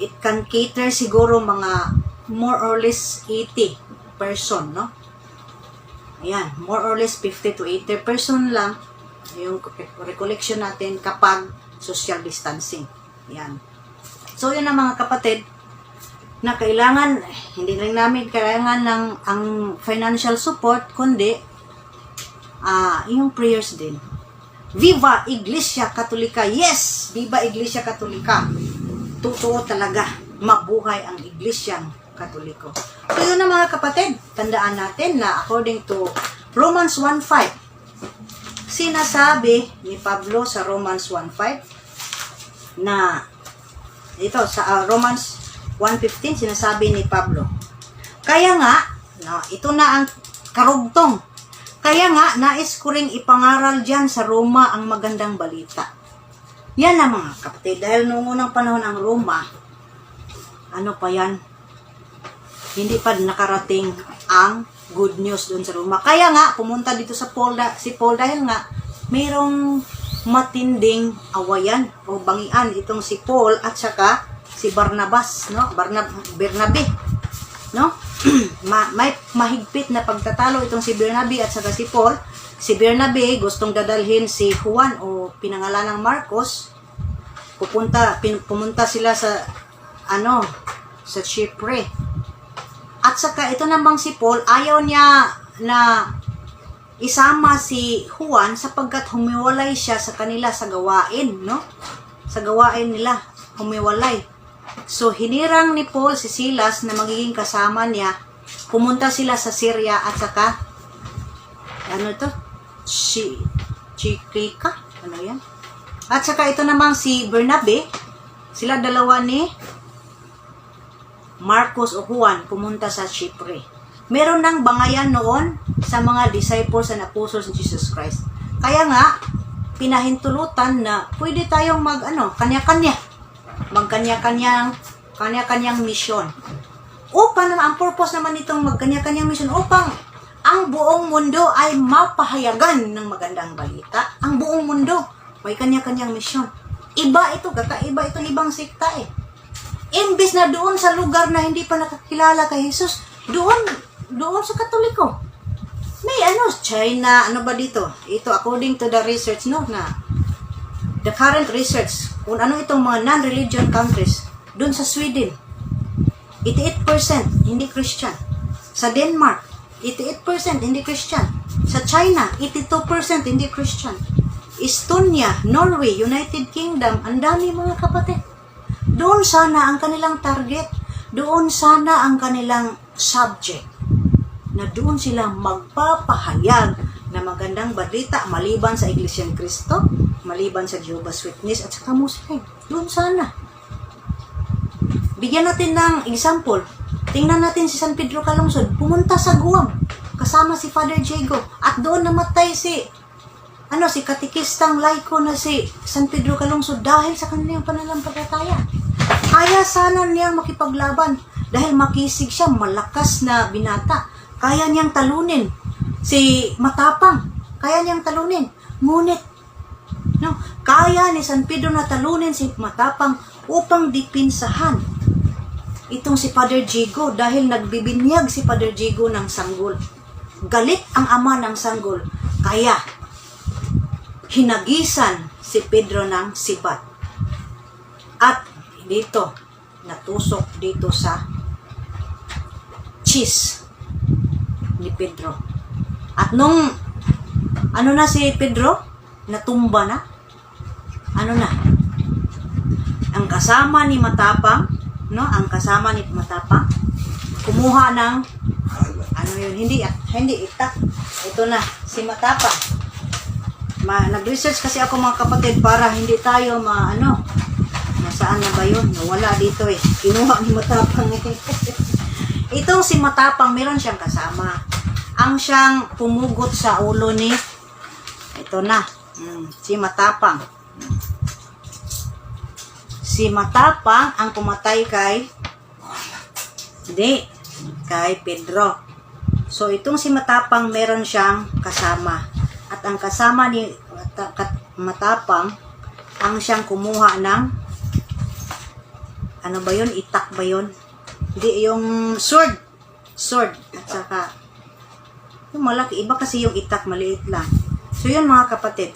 It can cater siguro mga more or less 80 person, no? Ayan, more or less 50 to 80 person lang yung recollection natin kapag social distancing. Ayan. So, yun na mga kapatid, na kailangan, hindi lang namin kailangan ng ang financial support, kundi yung prayers din. Viva Iglesia Katolika. Yes, Viva Iglesia Katolika. Totoo talaga, mabuhay ang Iglesyang Katoliko. So yun na mga kapatid, tandaan natin na according to Romans 1:5, sinasabi ni Pablo sa Romans 1:5 na ito sa Romans 1:15 sinasabi ni Pablo. Kaya nga, no, ito na ang karugtong. Kaya nga, nais ko ring ipangaral dyan sa Roma ang magandang balita. Yan na mga kapatid. Dahil noong unang panahon ang Roma, ano pa yan? Hindi pa nakarating ang good news doon sa Roma. Kaya nga, pumunta dito si Paul dahil nga, mayroong matinding awayan o bangian itong si Paul at saka si Barnabas, no? Bernabe, no? May mahigpit na pagtatalo itong si Bernabe at saka si Paul. Si Bernabe gustong dadalhin si Juan o pinangalan ng Marcos. Pumunta sila sa sa Chipre. At saka ito namang si Paul, ayaw niya na isama si Juan sapagkat humiwalay siya sa kanila sa gawain, no? Sa gawain nila, humiwalay. So, hinirang ni Paul si Silas na magiging kasama niya. Pumunta sila sa Syria at saka, Chikrika? Ano yan? At saka ito namang si Bernabe, sila dalawa ni Marcos o Juan pumunta sa Chipre. Meron ng bangayan noon sa mga disciples and apostles ni Jesus Christ. Kaya nga, pinahintulutan na pwede tayong kanya-kanyang mission. Upang naman, ang purpose naman itong magkanya-kanyang mission, upang ang buong mundo ay mapahayagan ng magandang balita. Ang buong mundo may kanya-kanyang mission. Kakaiba itong ibang sekta eh. Imbis na doon sa lugar na hindi pa nakakilala kay Jesus, doon sa Katoliko. May China, dito? Ito, according to the research, the current research, kung itong mga non-religion countries, doon sa Sweden, 88% hindi Christian. Sa Denmark, 88% hindi Christian. Sa China, 82% hindi Christian. Estonia, Norway, United Kingdom, ang dami mga kapatid. Doon sana ang kanilang target, doon sana ang kanilang subject, na doon sila magpapahayag na magandang balita maliban sa Iglesia ni Cristo, maliban sa Jehovah's Witness at saka Muslim. Doon sana. Bigyan natin ng example. Tingnan natin si San Pedro Calungsod. Pumunta sa Guam. Kasama si Father Diego. At doon namatay si katikistang laiko na si San Pedro Calungsod dahil sa kanilang pananampalataya. Kaya sana niyang makipaglaban. Dahil makisig siya, malakas na binata. Kaya niyang talunin si Matapang. Kaya niyang talunin. Ngunit, kaya ni San Pedro na talunin si Matapang upang dipinsahan itong si Father Diego dahil nagbibinyag si Father Diego ng sanggol. Galit ang ama ng sanggol. Kaya, hinagisan si Pedro ng sibat. At dito, natusok dito sa cheese ni Pedro. At nung si Pedro, natumba na. Ang kasama ni Matapang, kumuha ng hindi itak. Ito na si Matapang. Nag-research kasi ako mga kapatid para hindi tayo nasaan na ba yun? Nawala dito eh. Kinuha ni Matapang eh. Itong si Matapang, meron siyang kasama. Ang siyang pumugot sa ulo ni si Matapang. Si Matapang ang pumatay kay Pedro. So, itong si Matapang meron siyang kasama. At ang kasama ni Matapang, ang siyang kumuha ng itak ba yun? Hindi, yung sword. At saka, yung malaki, iba kasi yung itak, maliit lang. So, yun mga kapatid.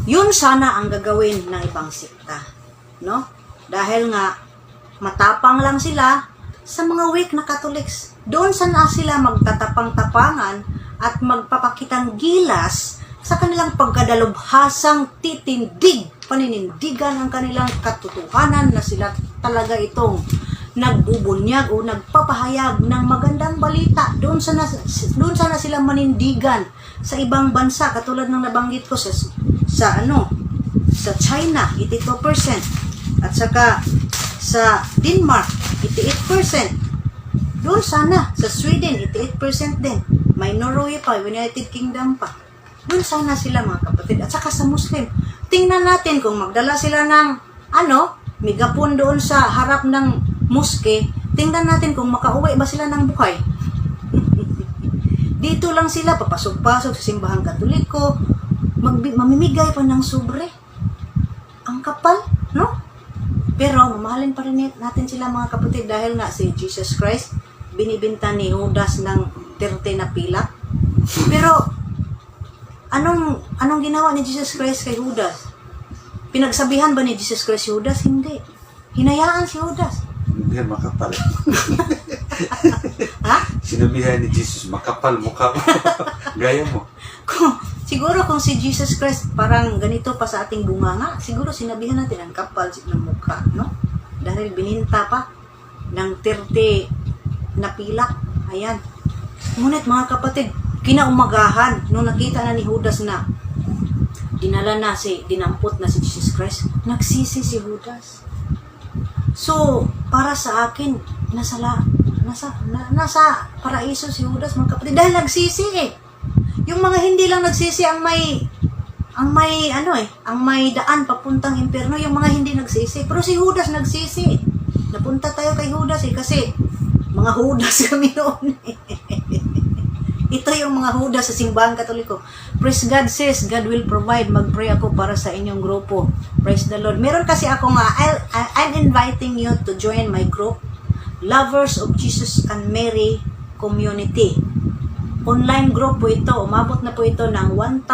Yun sana ang gagawin ng ibang sekta. No? Dahil nga, matapang lang sila sa mga weak na Catholics. Doon sana sila magtatapang-tapangan at magpapakitang gilas sa kanilang pagkadalubhasang paninindigan ang kanilang katotohanan na sila talaga itong nagbubunyag o nagpapahayag ng magandang balita. Doon sana sila manindigan sa ibang bansa, katulad ng nabanggit ko sa China, 82%, at saka sa Denmark, 88%. Doon sana, sa Sweden, 88% din. May Norway pa, United Kingdom pa. Doon sana sila, mga kapatid. At saka sa Muslim. Tingnan natin kung magdala sila ng, megapon doon sa harap ng moske. Tingnan natin kung makauwi ba sila ng buhay. Dito lang sila, papasok-pasok sa simbahang Katoliko, mamimigay pa ng sobre. Ang kapal, no? Pero mamahalin pa rin natin sila, mga kapatid, dahil nga si Jesus Christ, binibinta ni Judas ng 30 na pilak. Pero, anong ginawa ni Jesus Christ kay Judas? Pinagsabihan ba ni Jesus Christ si Judas? Hindi. Hinayaan si Judas. Hindi, makapal. Ha? Sinabihan ni Jesus, makapal mukha mo. Gaya mo. Siguro kung si Jesus Christ parang ganito pa sa ating bunganga, siguro sinabihan natin ang kapal ng mukha, no? Dahil bininta pa ng 30 na pilak. Ayan. Ngunit mga kapatid, kinaumagahan, nung nakita na ni Judas na dinampot na si Jesus Christ, nagsisi si Judas. So, para sa akin, nasa paraiso si Judas, mga kapatid, dahil nagsisi eh. Yung mga hindi lang nagsisi ang may daan papuntang impyerno, yung mga hindi nagsisi. Pero si Judas nagsisi. Napunta tayo kay Judas kasi mga Judas kami noon. Ito yung mga Judas sa simbahang Katoliko. Praise God, sis. God will provide. Mag-pray ako para sa inyong grupo. Praise the Lord. Meron kasi ako I'm inviting you to join my group, Lovers of Jesus and Mary Community. Online group po ito. Umabot na po ito ng 1,000,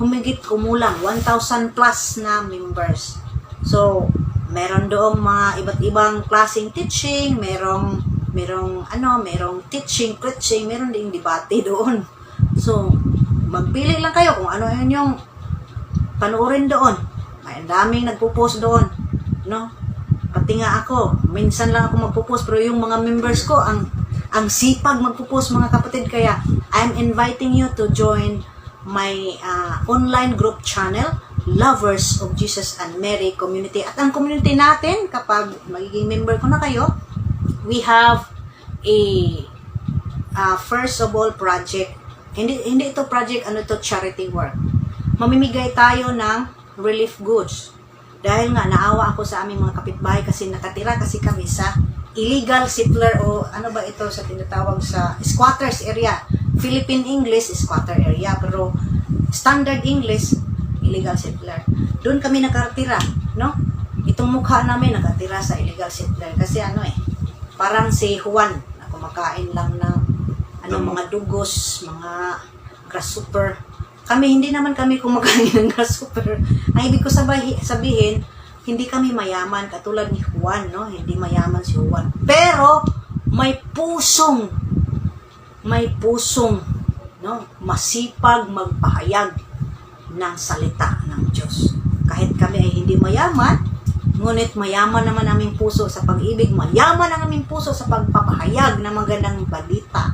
humigit kumulang, 1,000 plus na members. So, meron doong mga iba't ibang klaseng teaching, merong teaching, preaching, meron ding debate doon. So, magpili lang kayo kung ano yun yung panoorin doon. May daming nagpo-post doon, no? Pati nga ako, minsan lang ako magpo-post, pero yung mga members ko, ang sipag magpo-post, mga kapatid, kaya I'm inviting you to join my online group channel, Lovers of Jesus and Mary Community. At ang community natin, kapag magiging member ko na kayo, we have first of all project. Hindi ito project, ito charity work. Mamimigay tayo ng relief goods. Dahil nga naawa ako sa aming mga kapitbahay kasi nakatira kasi kami sa illegal settler o ano ba ito sa tinatawag sa squatters area. Philippine English, squatter area, pero standard English, illegal settler. Doon kami nakatira, no? Itong mukha namin nakatira sa illegal settler kasi parang si Juan na kumakain lang ng mga dugos, mga grasshopper. Hindi naman kami kumakain ng grasshopper. Ang ibig ko sabihin, hindi kami mayaman katulad ni Juan, no? Hindi mayaman si Juan. Pero may pusong, no? Masipag magpahayag ng salita ng Diyos. Kahit kami ay hindi mayaman, ngunit mayaman naman aming puso sa pag-ibig, mayaman ang aming puso sa pagpapahayag ng magandang balita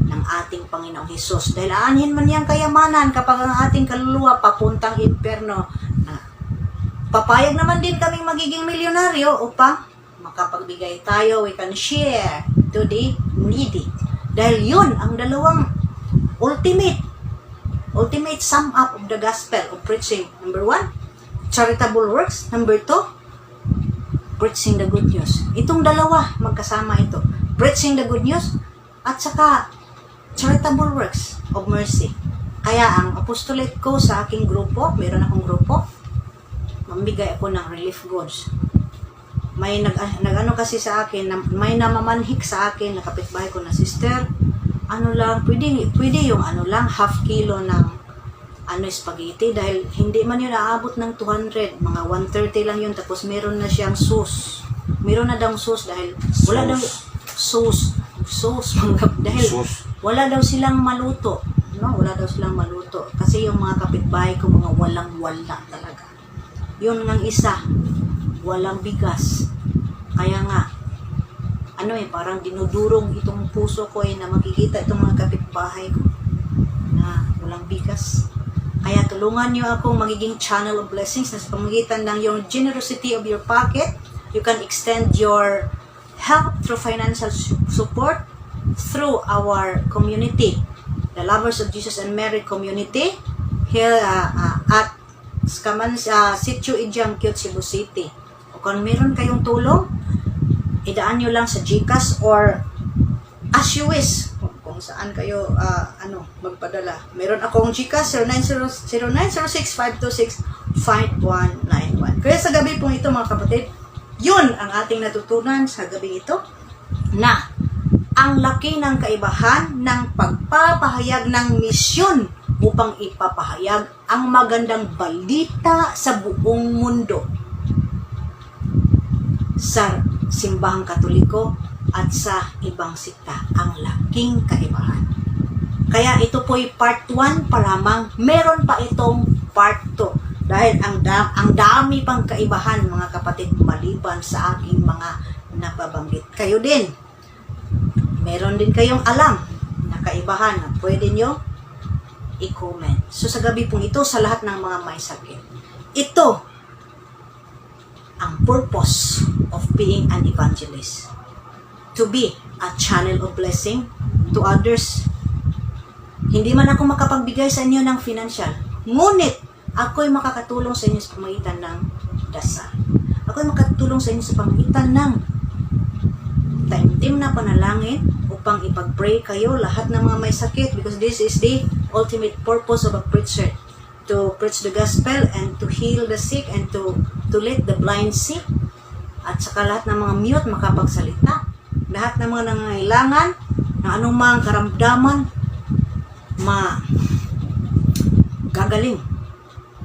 ng ating Panginoong Hesus. Dahil aanhin man niyang kayamanan kapag ang ating kaluluwa papuntang impyerno. Papayag naman din kaming magiging milyonaryo upang makapagbigay tayo, we can share to the needy. Dahil yun ang dalawang ultimate sum up of the gospel of preaching. Number 1, charitable works. Number 2, preaching the good news. Itong dalawa, magkasama ito. Preaching the good news at saka charitable works of mercy. Kaya ang apostolate ko sa aking grupo, meron akong grupo, mamigay ako ng relief goods. May nag-ano kasi sa akin, may namamanhik sa akin na kapitbahay ko na sister, pwede yung half kilo ng spaghetti dahil hindi man yun aabot ng 200, mga 130 lang yun, tapos meron na siyang sauce. Meron na daw sauce dahil wala daw sauce dahil wala daw silang maluto. No? Wala daw silang maluto. Kasi yung mga kapitbahay ko, mga walang-wala talaga. Yun ngang isa, walang bigas. Kaya nga, parang dinudurong itong puso ko na makikita itong mga kapitbahay ko na walang bigas. Kaya tulungan niyo akong magiging channel of blessings na sa pamamagitan ng yung generosity of your pocket. You can extend your help through financial support through our community, the Lovers of Jesus and Mary community here at Sitio Idiam, Cebu City. O kung meron kayong tulong, idaan nyo lang sa GCash or as you wish kung saan kayo magpadala. Meron akong GCash 0906-526-5191. Kaya sa gabi pong ito mga kapatid, yun ang ating natutunan sa gabi ito, na ang laki ng kaibahan ng pagpapahayag ng misyon upang ipapahayag ang magandang balita sa buong mundo, sa simbahang Katoliko at sa ibang sikta. Ang laking kaibahan. Kaya ito po'y part 1 pa lamang. Meron pa itong part 2. Dahil ang dami pang kaibahan, mga kapatid, maliban sa aking mga nababanggit. Kayo din, meron din kayong alam na kaibahan na pwede nyo i-comment. So sa gabi pong ito, sa lahat ng mga may sakit, ito ang purpose of being an evangelist. To be a channel of blessing to others. Hindi man ako makapagbigay sa inyo ng financial, ngunit ako'y makakatulong sa inyo sa pamagitan ng dasal. Ako'y makatulong sa inyo sa pamagitan ng taimtim na panalangin upang ipag-pray kayo lahat ng mga may sakit, because this is the ultimate purpose of a preacher, to preach the gospel and to heal the sick and to let the blind see, at saka lahat ng mga mute makapagsalita, lahat ng mga nangangailangan ng anumang karamdaman gagaling,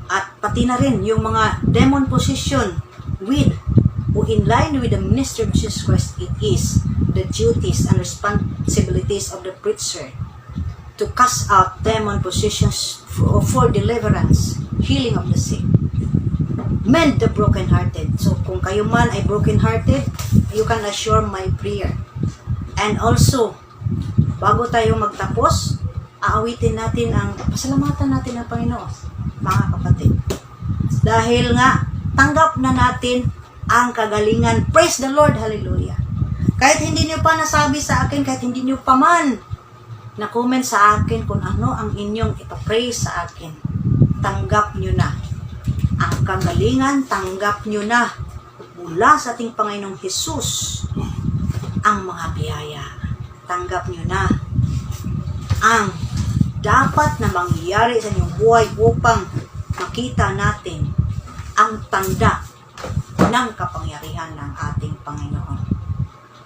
at pati na rin yung mga demon possession in line with the ministry of Jesus Christ. It is the duties and responsibilities of the preacher to cast out demon possessions for deliverance, healing of the sick, mend the brokenhearted. So kung kayo man ay brokenhearted, you can assure my prayer. And also, bago tayo magtapos, aawitin natin pasalamatan natin ang Panginoon, mga kapatid. Dahil nga, tanggap na natin ang kagalingan. Praise the Lord, hallelujah. Kahit hindi niyo pa nasabi sa akin, kahit hindi niyo pa man na-comment sa akin kung ano ang inyong ipapray sa akin, tanggap niyo na ang kagalingan, tanggap niyo na mula sa ating Panginoong Jesus ang mga biyaya. Tanggap niyo na ang dapat na mangyayari sa inyong buhay upang makita natin ang tanda ng kapangyarihan ng ating Panginoon.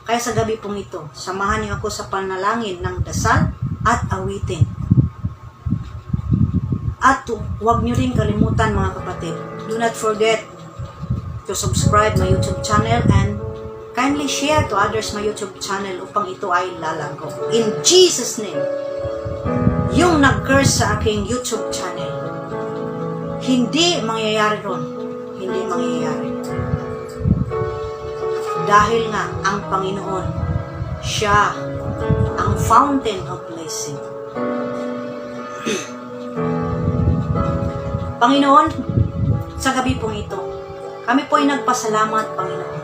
Kaya sa gabi pong ito, samahan niyo ako sa panalangin ng dasal at awitin. At huwag niyo rin kalimutan, mga kapatid, do not forget to subscribe my YouTube channel and kindly share to others my YouTube channel upang ito ay lalago. In Jesus' name, yung nag-curse sa aking YouTube channel, hindi mangyayari ron. Hindi mangyayari. Dahil nga, ang Panginoon, siya ang fountain of blessing. Panginoon, sa gabi pong ito, kami po ay nagpasalamat, Panginoon,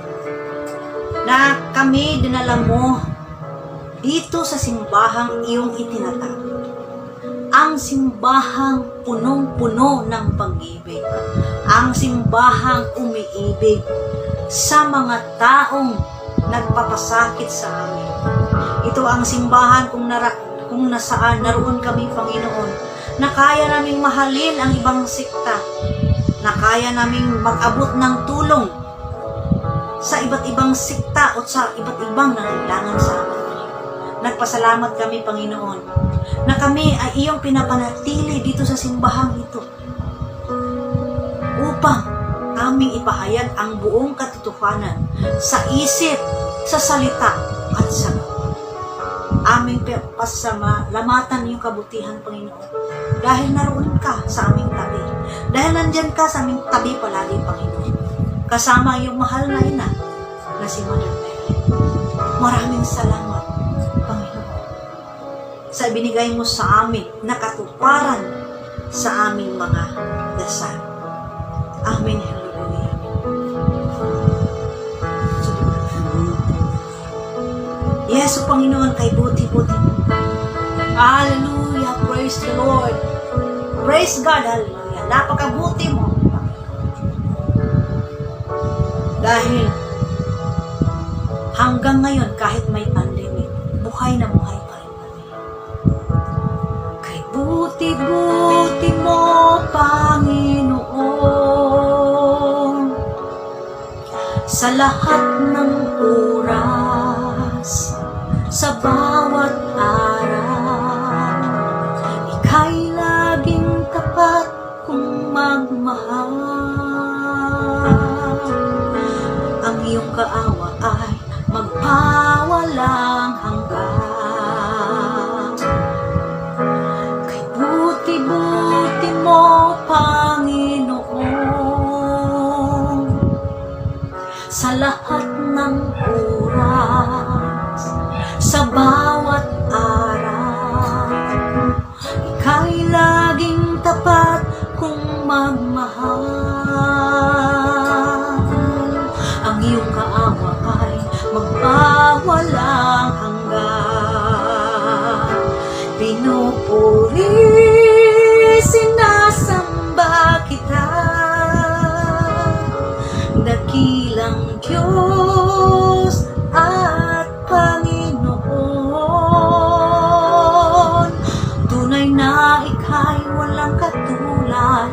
na kami dinala mo dito sa simbahang iyong itinatag. Ang simbahang punong-puno ng pag-ibig. Ang simbahang umiibig sa mga taong nagpapasakit sa amin. Ito ang simbahan kung nasaan naroon kami, Panginoon, na kaya naming mahalin ang ibang sikta, na kaya naming mag-abot ng tulong sa iba't ibang sikta o sa iba't ibang nangailangan sa amin. Nagpasalamat kami, Panginoon, na kami ay iyong pinapanatili dito sa simbahang ito upang aming ipahayag ang buong katotohanan sa isip, sa salita, at sa gawa. aming pasalamatan yung kabutihan, Panginoon. Dahil naroon ka sa aming tabi. Dahil nandyan ka sa aming tabi palagi, Panginoon. Kasama yung mahal na ina na si Mother Mary. Maraming salamat, Panginoon, sa binigay mo sa amin na katuparan sa aming mga dasal. Amen. Hallelujah. Yes, o Panginoon, kay buti-buti mo. Hallelujah. Praise the Lord. Praise God. Hallelujah. Napakabuti mo, Panginoon. Dahil hanggang ngayon, kahit may pandemic, buhay na buhay pa rin kami. Kay buti-buti mo, Panginoon, sa lahat ng oras, sa bawat araw, ika'y laging tapat kung magmahal. Ang iyong kaawa ay magpawalang hanggan. Kay buti-buti mo, Panginoon, sa lahat ng oras, sa bawat araw, ika'y laging tapat kung magmahal. Ang iyong kaawa ay magpawalang hanggan. Pinupuri, sinasamba kita, dakilang Diyos at Panginoon. Tunay na ika'y walang katulad,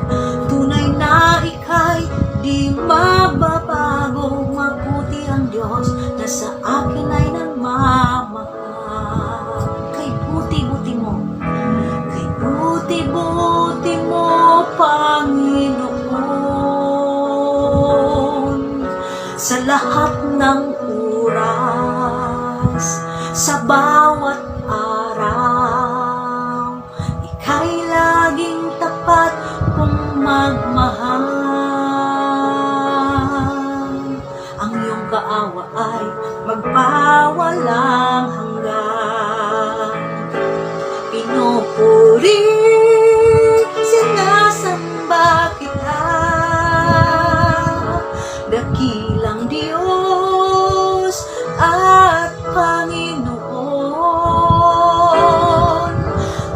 tunay na ika'y di mababago. Mabuti ang Diyos na sa akin ay nagmamahal. Kay buti-buti mo, kay buti-buti mo, Panginoon, sa lahat ng oras, sa bawat araw, ika'y laging tapat kung magmahal. Ang iyong kaawa ay magpawalang hanggan. Pinupuri, sinasamba kita, dakilang Diyos at Panginoon.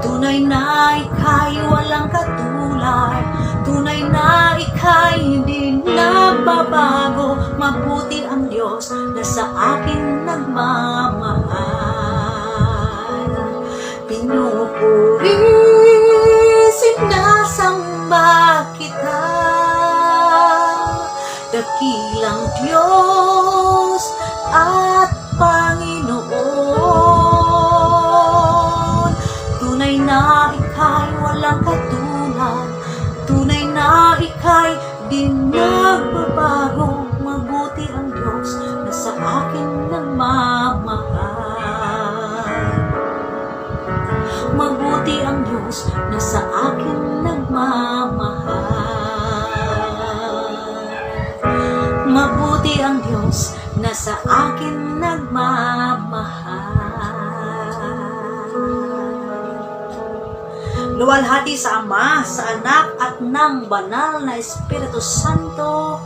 Tunay na ika'y walang katulad, tunay na ika'y hindi nababago. Mabuti ang Diyos na sa akin nagmamahal. Pinupuri, sinasamba kita, dakilang Diyos at Panginoon. Tunay na ika'y walang katulad, tunay na ika'y di nagbabago. Mabuti ang Diyos na sa akin nagmamahal. Mabuti ang Diyos na sa akin nagmamahal. Mabuti ang Diyos na sa akin nagmamahal. Luwalhati sa Ama, sa Anak at ng Banal na Espiritu Santo.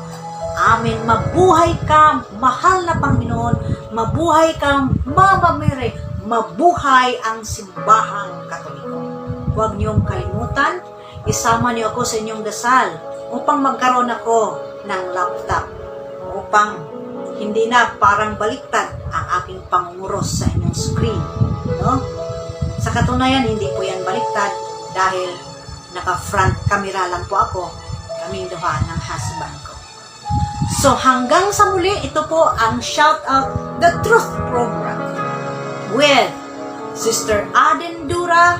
Amen. Mabuhay ka, mahal na Panginoon. Mabuhay ka, Mama Mary. Mabuhay ang simbahang Katoliko. Huwag niyong kalimutan, isama niyo ako sa inyong dasal upang magkaroon ako ng laptop, upang hindi na parang baliktad ang aking pangunguros sa inyong screen. No? Sa katunayan, hindi po yan baliktad dahil naka-front camera lang po ako, kaming duha ng husband ko. So hanggang sa muli, ito po ang Shout Out the Truth program with Sister Aden Dura,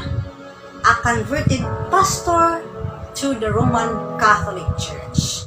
a converted pastor to the Roman Catholic Church.